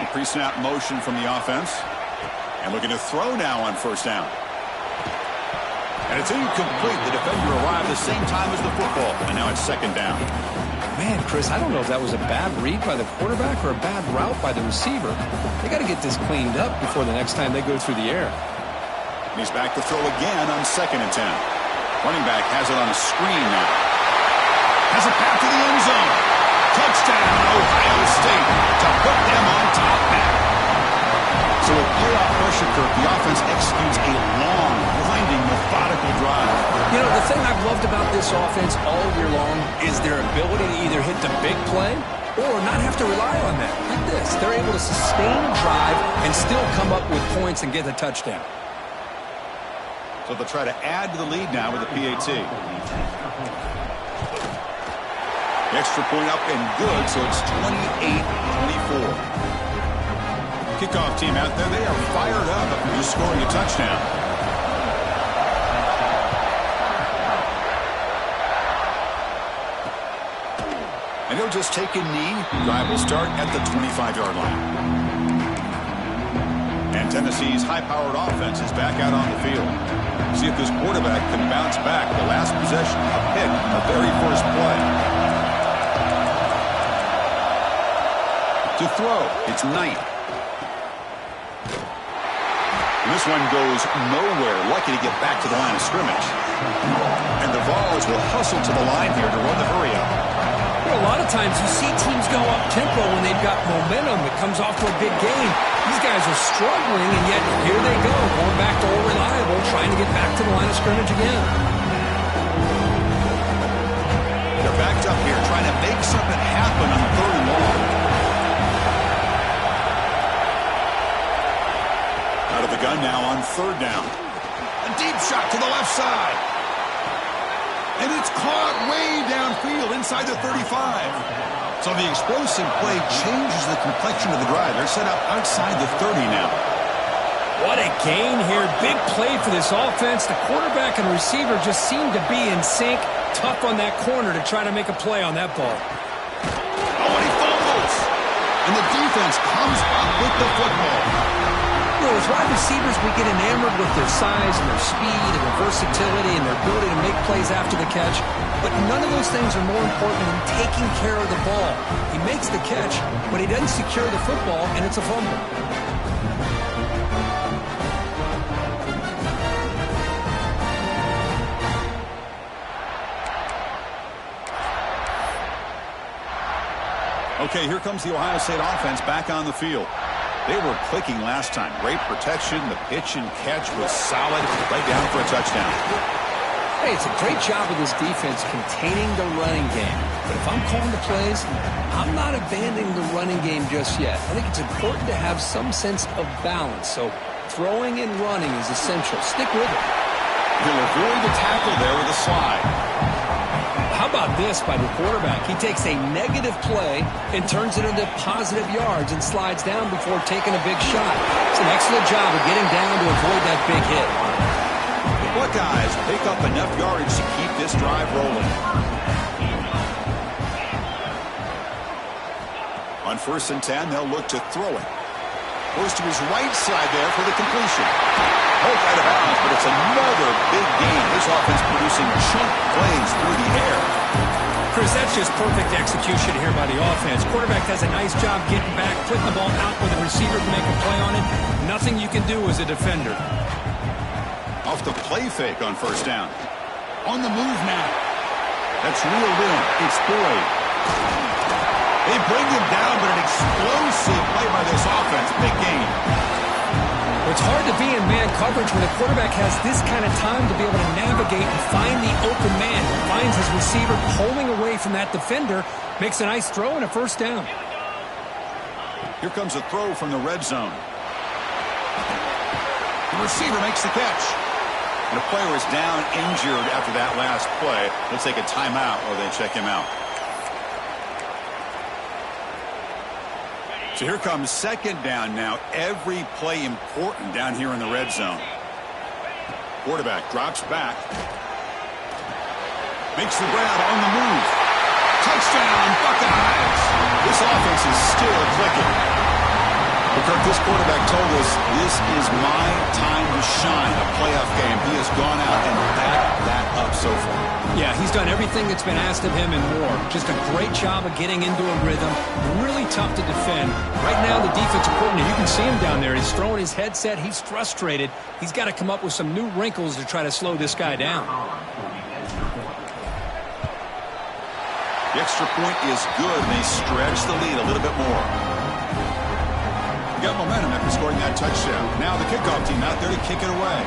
A pre-snap motion from the offense. And looking to throw now on 1st down. And it's incomplete. The defender arrived the same time as the football. And now it's 2nd down. Man, Chris, I don't know if that was a bad read by the quarterback or a bad route by the receiver. They got to get this cleaned up before the next time they go through the air. He's back to throw again on 2nd and 10. Running back has it on a screen now. Has a path to the end zone. Touchdown, Ohio State, to put them on top now. So with playoff pressure, Kirk, the offense executes a long, winding, methodical drive. You know, the thing I've loved about this offense all year long is their ability to either hit the big play or not have to rely on that. Like this, they're able to sustain a drive and still come up with points and get the touchdown. So they'll try to add to the lead now with a PAT. Extra point up and good, so it's 28-24. Kickoff team out there, they are fired up after just scoring a touchdown. And he'll just take a knee. Drive will start at the 25-yard line. And Tennessee's high-powered offense is back out on the field. See if this quarterback can bounce back. The last possession, a pick, the very first play. To throw, it's Knight. And this one goes nowhere. Lucky to get back to the line of scrimmage. And the Vols will hustle to the line here to run the hurry-up. You know, a lot of times you see teams go up-tempo when they've got momentum that comes off to a big game. These guys are struggling, and yet here they go, going back to old reliable, trying to get back to the line of scrimmage again. They're backed up here, trying to make something happen on 3rd and long. Out of the gun now on 3rd down. A deep shot to the left side. And it's caught way downfield inside the 35. So the explosive play changes the complexion of the drive. They're set up outside the 30 now. What a gain here. Big play for this offense. The quarterback and receiver just seem to be in sync. Tough on that corner to try to make a play on that ball. Oh, and he fumbles. And the defense comes up with the football. You know, as wide receivers, we get enamored with their size and their speed and their versatility and their ability to make plays after the catch. But none of those things are more important than taking care of the ball. He makes the catch, but he doesn't secure the football, and it's a fumble. Okay, here comes the Ohio State offense back on the field. They were clicking last time. Great protection. The pitch and catch was solid. Right down for a touchdown. Hey, it's a great job of this defense containing the running game. But if I'm calling the plays, I'm not abandoning the running game just yet. I think it's important to have some sense of balance. So throwing and running is essential. Stick with it. He'll avoid the tackle there with a slide. How about this by the quarterback? He takes a negative play and turns it into positive yards and slides down before taking a big shot. It's an excellent job of getting down to avoid that big hit. The Buckeyes pick up enough yardage to keep this drive rolling. On 1st and 10, they'll look to throw it. Goes to his right side there for the completion. Both out of bounds, but it's another big game. This offense producing chunk plays through the air. Chris, that's just perfect execution here by the offense. Quarterback does a nice job getting back, putting the ball out where the receiver can make a play on it. Nothing you can do as a defender. Off the play fake on 1st down. On the move now. That's reeled in. It's Boyd. They bring him down, but an explosive play by this offense. Big game. It's hard to be in man coverage when the quarterback has this kind of time to be able to navigate and find the open man. Finds his receiver pulling away from that defender. Makes a nice throw and a 1st down. Here comes a throw from the red zone. The receiver makes the catch. And the player is down injured after that last play. They'll take a timeout while they check him out. So here comes 2nd down now. Every play important down here in the red zone. Quarterback drops back. Makes the grab on the move. Touchdown, Buckeyes. This offense is still clicking. Because this quarterback told us this is my time to shine, a playoff game. He has gone out and backed that up so far. Yeah, he's done everything that's been asked of him and more. Just a great job of getting into a rhythm. Really tough to defend. Right now, the defensive coordinator, you can see him down there. He's throwing his headset. He's frustrated. He's got to come up with some new wrinkles to try to slow this guy down. The extra point is good, and they stretch the lead a little bit more. Got momentum after scoring that touchdown. Now the kickoff team out there to kick it away.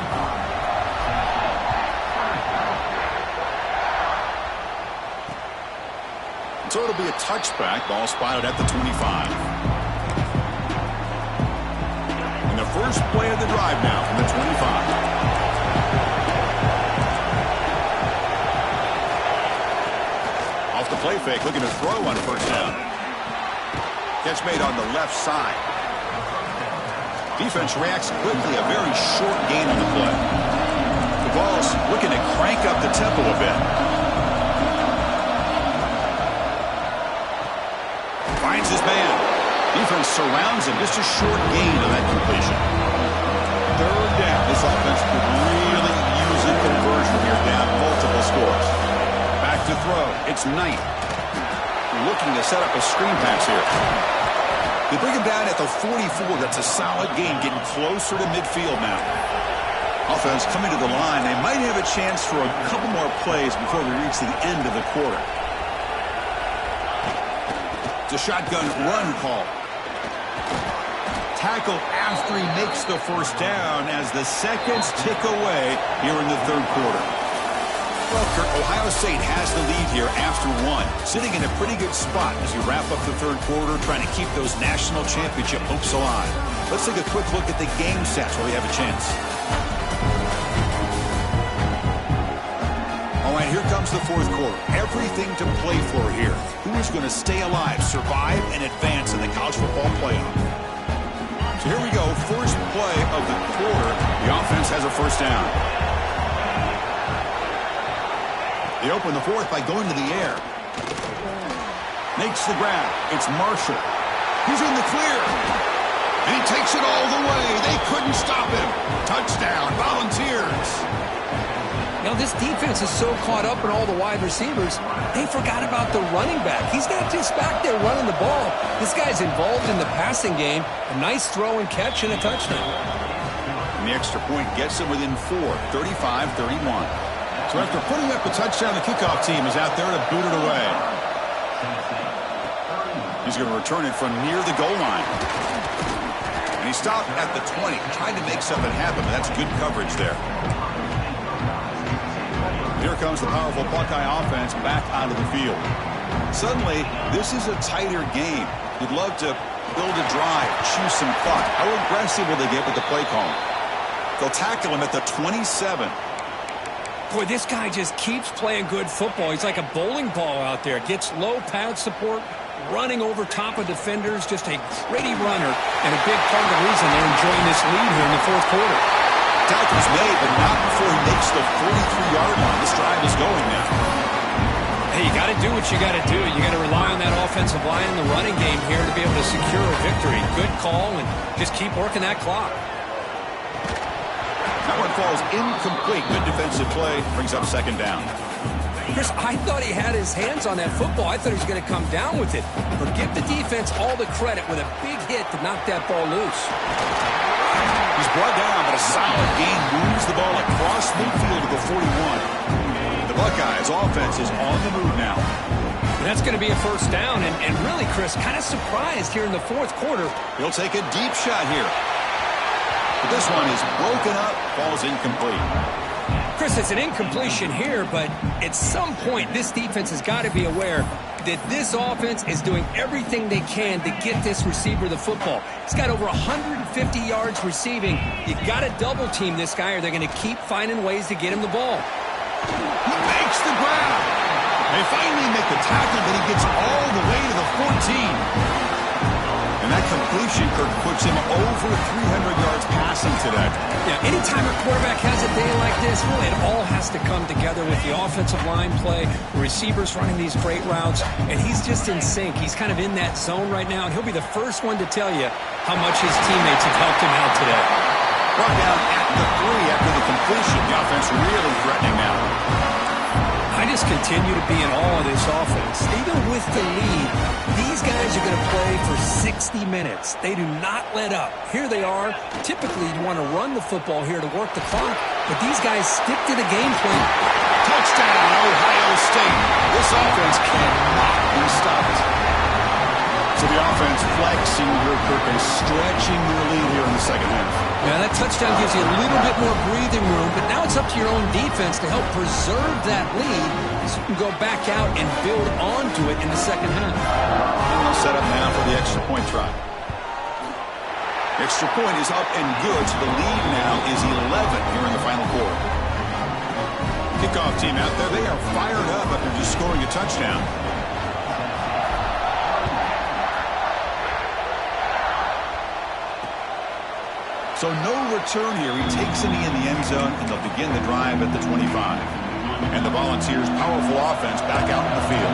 So it'll be a touchback. Ball spotted at the 25. And the first play of the drive now from the 25. Off the play fake, looking to throw on 1st down. Catch made on the left side. Defense reacts quickly. A very short gain on the play. The ball's looking to crank up the tempo a bit. Finds his man. Defense surrounds him. Just a short gain on that completion. 3rd down. This offense could really use a conversion here, down multiple scores. Back to throw. It's Knight. Looking to set up a screen pass here. They bring him down at the 44. That's a solid gain, getting closer to midfield now. Offense coming to the line. They might have a chance for a couple more plays before we reach the end of the quarter. It's a shotgun run call. Tackle after he makes the 1st down as the seconds tick away here in the 3rd quarter. Well, Kurt, Ohio State has the lead here after 1. Sitting in a pretty good spot as we wrap up the 3rd quarter, trying to keep those national championship hopes alive. Let's take a quick look at the game stats while we have a chance. All right, here comes the 4th quarter. Everything to play for here. Who is going to stay alive, survive, and advance in the college football playoff? So here we go. First play of the quarter. The offense has a 1st down. They open the 4th by going to the air. Makes the grab. It's Marshall. He's in the clear. And he takes it all the way. They couldn't stop him. Touchdown, Volunteers. Now, this defense is so caught up in all the wide receivers, they forgot about the running back. He's not just back there running the ball. This guy's involved in the passing game. A nice throw and catch and a touchdown. And the extra point gets him within 4, 35-31. So after putting up a touchdown, the kickoff team is out there to boot it away. He's going to return it from near the goal line. And he stopped at the 20, trying to make something happen, but that's good coverage there. Here comes the powerful Buckeye offense back onto the field. Suddenly, this is a tighter game. You'd love to build a drive, choose some clock. How aggressive will they get with the play call? They'll tackle him at the 27. Boy, this guy just keeps playing good football. He's like a bowling ball out there. Gets low pad support, running over top of defenders. Just a gritty runner, and a big part of the reason they're enjoying this lead here in the fourth quarter. Tackle's made, but not before he makes the 43-yard line. This drive is going now. Hey, you got to do what you got to do. You got to rely on that offensive line in the running game here to be able to secure a victory. Good call, and just keep working that clock. That one falls incomplete. Good defensive play. Brings up second down. Chris, I thought he had his hands on that football. I thought he was going to come down with it. But give the defense all the credit with a big hit to knock that ball loose. He's brought down, but a solid gain moves the ball across midfield to the 41. The Buckeyes offense is on the move now. And that's going to be a first down. And really, Chris, kind of surprised here in the fourth quarter. He'll take a deep shot here. But this one is broken up, falls incomplete. Chris, it's an incompletion here, but at some point, this defense has got to be aware that this offense is doing everything they can to get this receiver the football. He's got over 150 yards receiving. You've got to double team this guy, or they're going to keep finding ways to get him the ball. He makes the grab. They finally make the tackle, but he gets all the way to the 14. And that completion, Kirk, puts him over 300 yards passing today. Yeah, anytime a quarterback has a day like this, really it all has to come together with the offensive line play, the receivers running these great routes, and he's just in sync. He's kind of in that zone right now, and he'll be the first one to tell you how much his teammates have helped him out today. Brought down at the 3 after the completion. The offense really threatening now. I just continue to be in awe of this offense. Even with the lead, these guys are going to play for 60 minutes. They do not let up. Here they are. Typically, you want to run the football here to work the clock, but these guys stick to the game plan. Touchdown, Ohio State. This offense cannot be stopped. So the offense flexing here, Kirk, and stretching their lead here in the second half. Yeah, that touchdown gives you a little bit more breathing room, but now it's up to your own defense to help preserve that lead so you can go back out and build onto it in the second half. And they'll set up now for the extra point try. Extra point is up and good, so the lead now is 11 here in the final quarter. Kickoff team out there, they are fired up after just scoring a touchdown. So no return here. He takes a knee in the end zone, and they'll begin the drive at the 25. And the Volunteers' powerful offense back out in the field.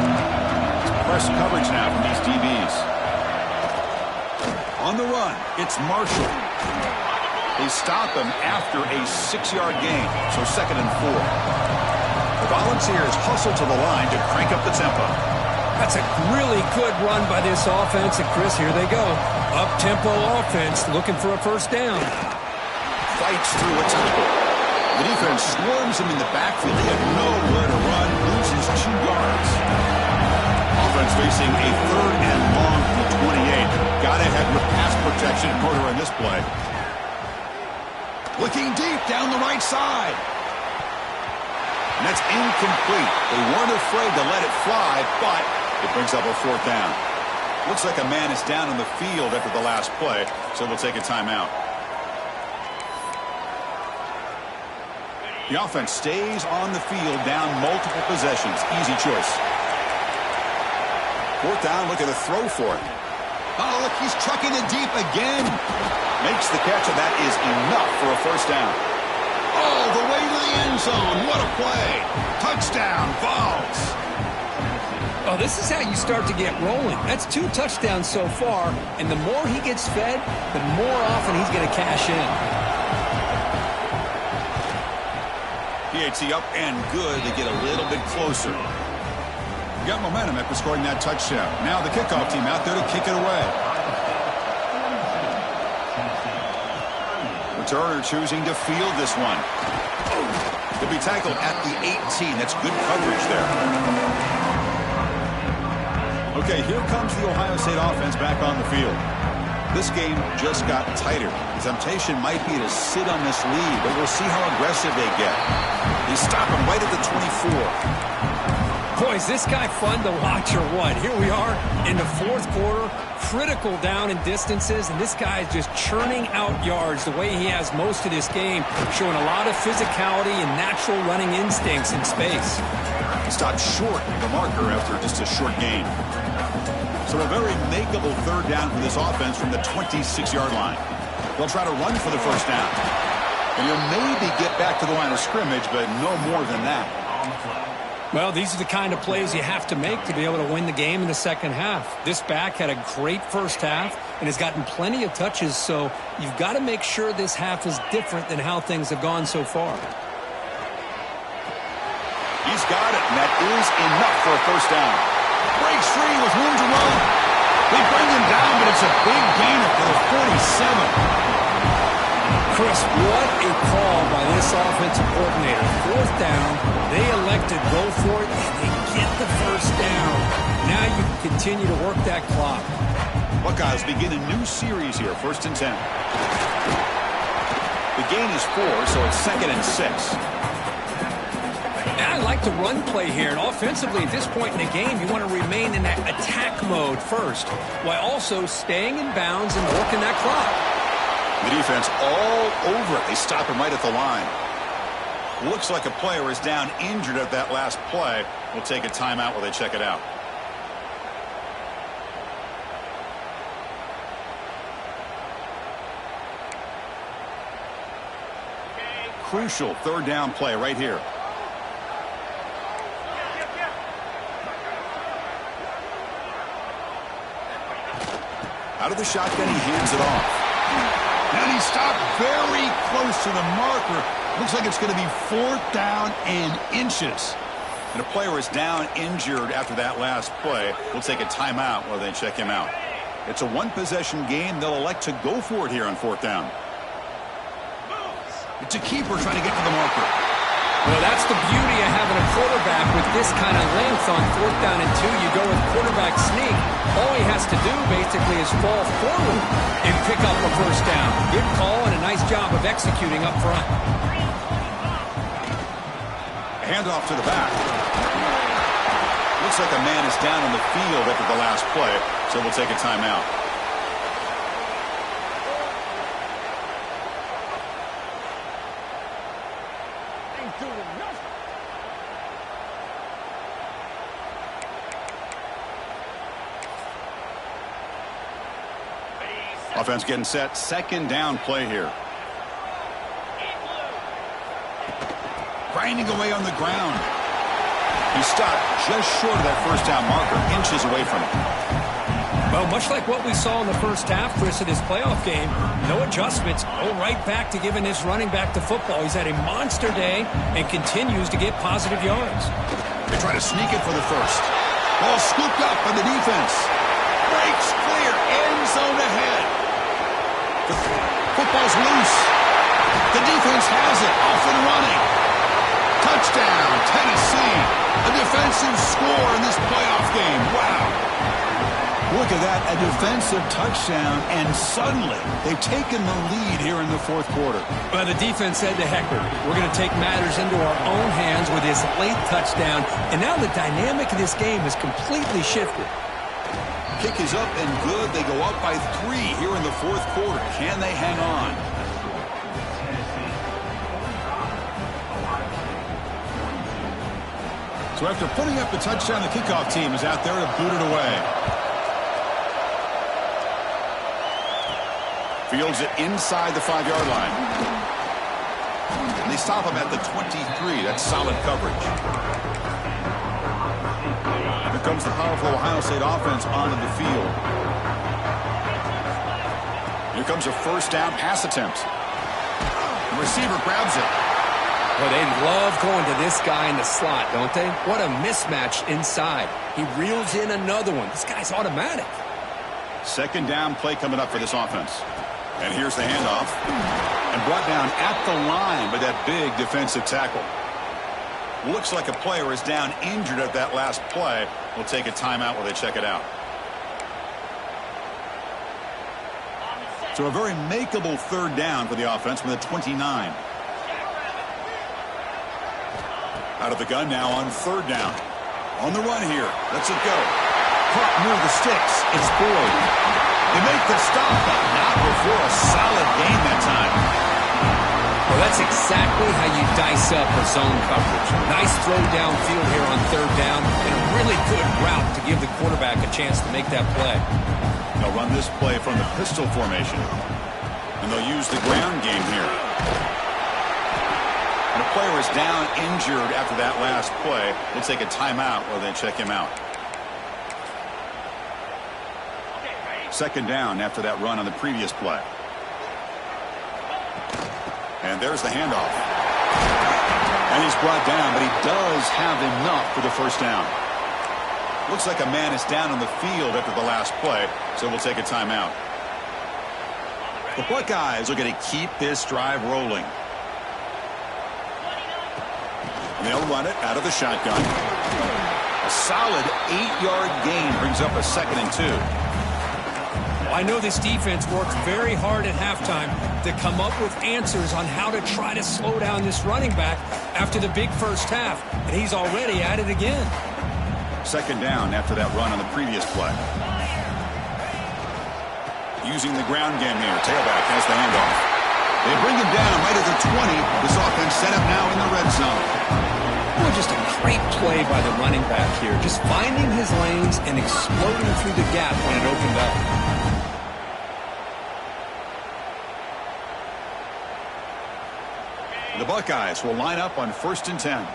Press coverage now from these DBs. On the run, it's Marshall. They stop him after a 6-yard gain, so 2nd and 4. The Volunteers hustle to the line to crank up the tempo. That's a really good run by this offense, and Chris, here they go. Up-tempo offense, looking for a first down. Fights through a tackle. The defense swarms him in the backfield. He had nowhere to run, loses 2 yards. Offense facing a 3rd and long from the 28. Got ahead with pass protection in order on this play. Looking deep down the right side. And that's incomplete. They weren't afraid to let it fly, but it brings up a 4th down. Looks like a man is down on the field after the last play, so they'll take a timeout. The offense stays on the field, down multiple possessions. Easy choice. 4th down, look at the throw for it. Oh, look, he's trucking it deep again. Makes the catch, and that is enough for a first down. Oh, the way to the end zone. What a play. Touchdown, Vols. Oh, this is how you start to get rolling. That's 2 touchdowns so far, and the more he gets fed, the more often he's going to cash in. PAT up and good. They get a little bit closer. Got momentum after scoring that touchdown. Now the kickoff team out there to kick it away. Returner choosing to field this one. He'll be tackled at the 18. That's good coverage there. Okay, here comes the Ohio State offense back on the field. This game just got tighter. The temptation might be to sit on this lead, but we'll see how aggressive they get. They stop him right at the 24. Boy, is this guy fun to watch or what? Here we are in the fourth quarter, critical down in distances, and this guy is just churning out yards the way he has most of this game, showing a lot of physicality and natural running instincts in space. He stopped short of the marker after just a short gain. So a very makeable third down for this offense from the 26-yard line. They'll try to run for the first down. And he'll maybe get back to the line of scrimmage, but no more than that. Well, these are the kind of plays you have to make to be able to win the game in the second half. This back had a great first half and has gotten plenty of touches, so you've got to make sure this half is different than how things have gone so far. He's got it, and that is enough for a first down. Breaks free with room to run. They bring him down, but it's a big gainer for the 47. Chris, what a call by this offensive coordinator. Fourth down, they elect to go for it, and they get the first down. Now you can continue to work that clock. Buckeyes begin a new series here, 1st and 10. The gain is 4, so it's 2nd and 6. I like the run play here, and offensively at this point in the game, you want to remain in that attack mode first, while also staying in bounds and working that clock. The defense all over it. They stop him right at the line. Looks like a player is down injured at that last play. We'll take a timeout while they check it out. Crucial third down play right here. Out of the shotgun, he hands it off. And he stopped very close to the marker. Looks like it's going to be 4th down and inches. And a player is down injured after that last play. We'll take a timeout while they check him out. It's a one-possession game. They'll elect to go for it here on 4th down. It's a keeper trying to get to the marker. Well, that's the beauty of having a quarterback with this kind of length on 4th down and 2. You go with quarterback sneak. All he has to do basically is fall forward and pick up a first down. Good call and a nice job of executing up front. Handoff to the back. Looks like a man is down on the field after the last play, so we'll take a timeout. Offense getting set. 2nd down play here. Grinding away on the ground. He stopped just short of that first down marker, inches away from it. Well, much like what we saw in the first half, Chris, of this playoff game, no adjustments. Go right back to giving this running back to football. He's had a monster day and continues to get positive yards. They try to sneak it for the first. Ball scooped up by the defense. Breaks clear. End zone ahead. The football's loose. The defense has it. Off and running. Touchdown, Tennessee. A defensive score in this playoff game. Wow. Look at that, a defensive touchdown, and suddenly they've taken the lead here in the 4th quarter. Well, the defense said to heck with it. We're going to take matters into our own hands with this late touchdown, and now the dynamic of this game has completely shifted. Kick is up and good. They go up by 3 here in the 4th quarter. Can they hang on? So after putting up the touchdown, the kickoff team is out there to boot it away. Fields it inside the 5-yard line. And they stop him at the 23. That's solid coverage. Here comes the powerful Ohio State offense onto the field. Here comes a first down pass attempt. The receiver grabs it. Well, they love going to this guy in the slot, don't they? What a mismatch inside. He reels in another one. This guy's automatic. 2nd down play coming up for this offense. And here's the handoff. And brought down at the line by that big defensive tackle. Looks like a player is down injured at that last play. We'll take a timeout while they check it out. So a very makeable third down for the offense with a 29. Out of the gun now on third down. On the run here. Let's it go. Caught near the sticks. It's Boyd. They make the stop, but not before a solid gain that time. Well, that's exactly how you dice up a zone coverage. Nice throw downfield here on third down, and a really good route to give the quarterback a chance to make that play. They'll run this play from the pistol formation, and they'll use the ground game here. And a player is down injured after that last play. We'll take a timeout while they check him out. Second down after that run on the previous play. And there's the handoff. And he's brought down, but he does have enough for the first down. Looks like a man is down on the field after the last play, so we'll take a timeout. The Buckeyes are going to keep this drive rolling. And they'll run it out of the shotgun. A solid 8-yard gain brings up a 2nd and 2. I know this defense worked very hard at halftime to come up with answers on how to try to slow down this running back after the big first half, and he's already at it again. Second down after that run on the previous play. Using the ground game here. Tailback has the handoff. They bring him down right at the 20. This offense set up now in the red zone. Well, just a great play by the running back here. Just finding his lanes and exploding through the gap when it opened up. The Buckeyes will line up on 1st and 10.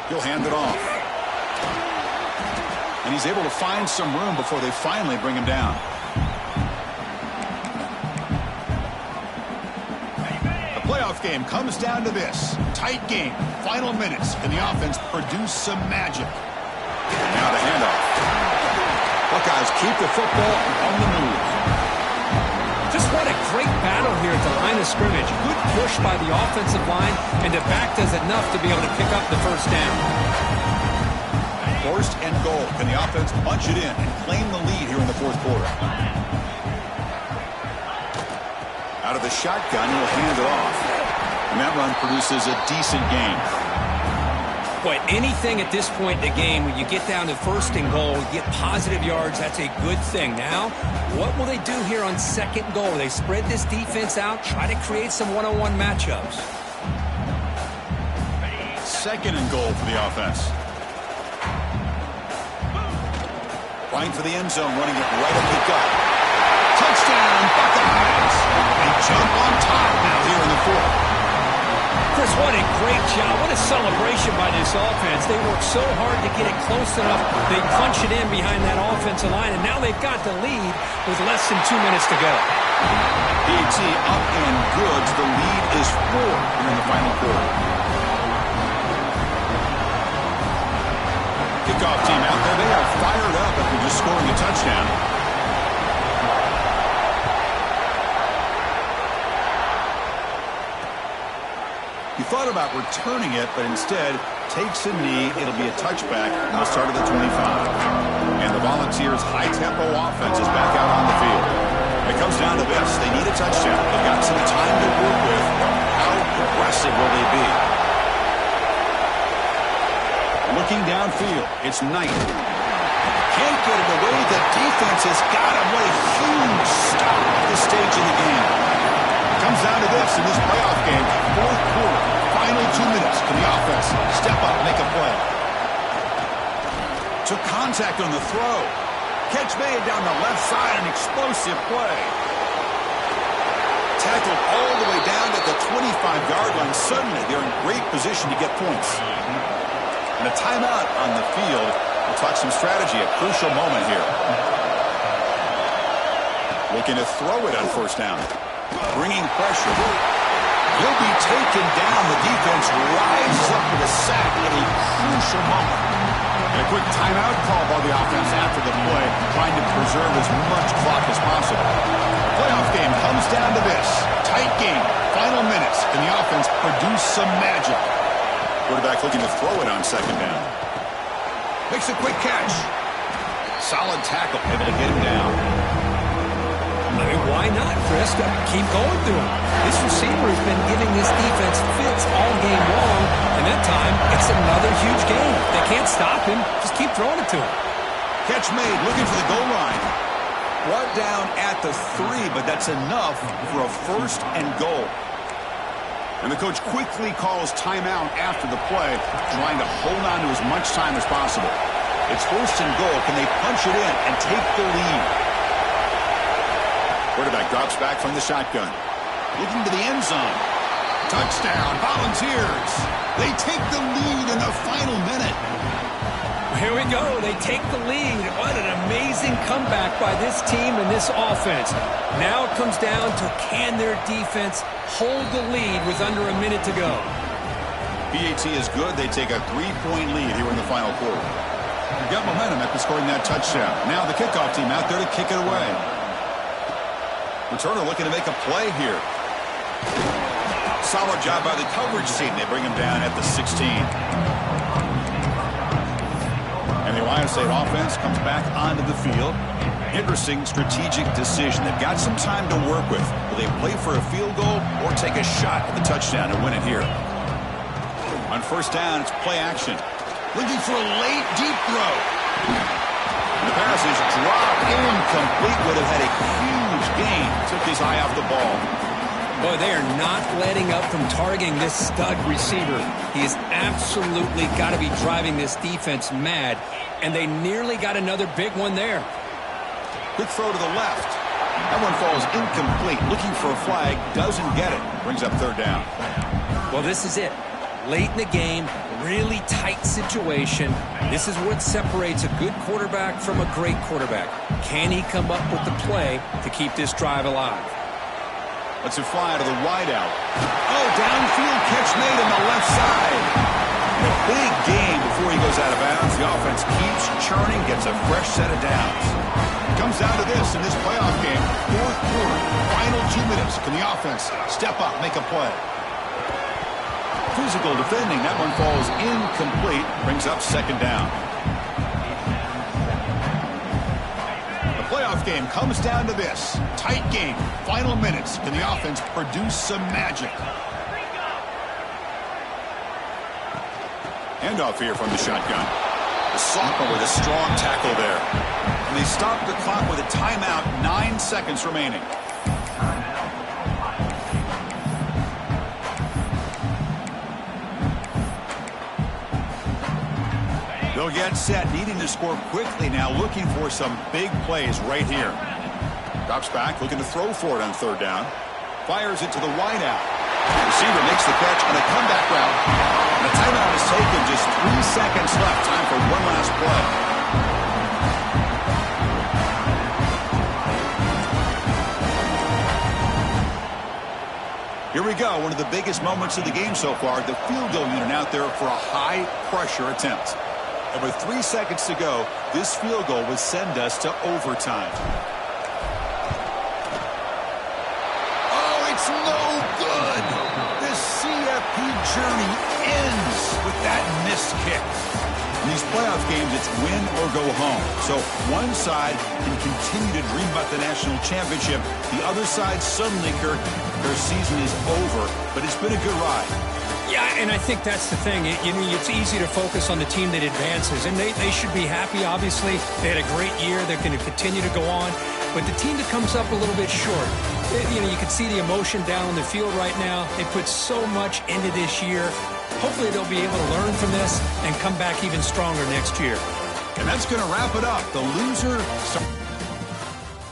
He'll hand it off. And he's able to find some room before they finally bring him down. The playoff game comes down to this. Tight game. Final minutes. Can the offense produce some magic? Now the handoff. Buckeyes keep the football on the move. Just what a great battle here at the line of scrimmage. Good push by the offensive line, and the back does enough to be able to pick up the first down. 1st and goal. Can the offense punch it in and claim the lead here in the 4th quarter? Out of the shotgun, he'll hand it off. And that run produces a decent gain. Boy, anything at this point in the game, when you get down to 1st and goal, you get positive yards, that's a good thing. Now, what will they do here on 2nd goal? They spread this defense out, try to create some one-on-one matchups. 2nd and goal for the offense. Flying for the end zone, running it right up the gut. Touchdown, Buckeyes! They jump on top now here in the 4th. Chris, what a great job. What a celebration by this offense. They worked so hard to get it close enough. They punch it in behind that offensive line, and now they've got the lead with less than 2 minutes to go. PAT up and good. The lead is 4 here in the final quarter. Kickoff team out there. They are fired up after just scoring a touchdown. He thought about returning it, but instead takes a knee. It'll be a touchback on the start of the 25. And the Volunteers' high-tempo offense is back out on the field. It comes down to this. They need a touchdown. They've got some time to work with. How aggressive will they be? Looking downfield, it's Knight. Can't get it away. The defense has got him. What a huge stop at this stage in the game. Comes down to this in this playoff game. 4th quarter, final 2 minutes. Can the offense step up, make a play? Took contact on the throw. Catch made down the left side, an explosive play. Tackled all the way down at the 25-yard line. Suddenly, they're in great position to get points. And a timeout on the field. We'll talk some strategy, a crucial moment here. Looking to throw it on 1st down. Bringing pressure. He'll be taken down. The defense rises up with a sack at a crucial moment. And a quick timeout call by the offense after the play, trying to preserve as much clock as possible. Playoff game comes down to this. Tight game. Final minutes. Can the offense produce some magic? Quarterback looking to throw it on second down. Makes a quick catch. Solid tackle, able to get him down. I mean, why not, Chris? Keep going through him. This receiver has been giving this defense fits all game long, and that time, it's another huge game. They can't stop him. Just keep throwing it to him. Catch made, looking for the goal line. Brought down at the 3, but that's enough for a first and goal. And the coach quickly calls timeout after the play, trying to hold on to as much time as possible. It's first and goal. Can they punch it in and take the lead? Quarterback drops back from the shotgun. Looking to the end zone. Touchdown, Volunteers. They take the lead in the final minute. Here we go. They take the lead. What an amazing comeback by this team and this offense. Now it comes down to can their defense hold the lead with under a minute to go. PAT is good. They take a 3-point lead here in the final quarter. They've got momentum after scoring that touchdown. Now the kickoff team out there to kick it away. Returner looking to make a play here. Solid job by the coverage team. They bring him down at the 16. And the Ohio State offense comes back onto the field. Interesting strategic decision. They've got some time to work with. Will they play for a field goal or take a shot at the touchdown and win it here? On first down, it's play action. Looking for a late, deep throw. And the pass is dropped incomplete. Would have had a huge gain. Took his eye off the ball. Boy, they are not letting up from targeting this stud receiver. He has absolutely got to be driving this defense mad, and they nearly got another big one there. Quick throw to the left. That one falls incomplete. Looking for a flag, doesn't get it. Brings up third down. Well, this is it. Late in the game, really tight situation. This is what separates a good quarterback from a great quarterback. Can he come up with the play to keep this drive alive? Let's it fly to the wideout. Oh, downfield catch made on the left side. And a big gain before he goes out of bounds. The offense keeps churning, gets a fresh set of downs. Comes down to this in this playoff game. Fourth quarter, final 2 minutes. Can the offense step up, make a play? Physical defending. That one falls incomplete. Brings up second down. The playoff game comes down to this. Tight game. Final minutes. Can the offense produce some magic? Handoff here from the shotgun. The sophomore with a strong tackle there. And they stop the clock with a timeout. 9 seconds remaining. They'll get set, needing to score quickly now, looking for some big plays right here. Drops back, looking to throw for it on third down. Fires it to the wideout. The receiver makes the catch on a comeback route. And the timeout is taken, just 3 seconds left. Time for one last play. Here we go, one of the biggest moments of the game so far. The field goal unit out there for a high-pressure attempt. And with 3 seconds to go, this field goal would send us to overtime. Oh, it's no good. This CFP journey ends with that missed kick. In these playoff games, it's win or go home. So one side can continue to dream about the national championship. The other side suddenly, Kirk, their season is over. But it's been a good ride. Yeah, and I think that's the thing. It's easy to focus on the team that advances, and they should be happy, obviously. They had a great year. They're going to continue to go on. But the team that comes up a little bit short, you can see the emotion down on the field right now. They put so much into this year. Hopefully they'll be able to learn from this and come back even stronger next year. And that's going to wrap it up. The loser...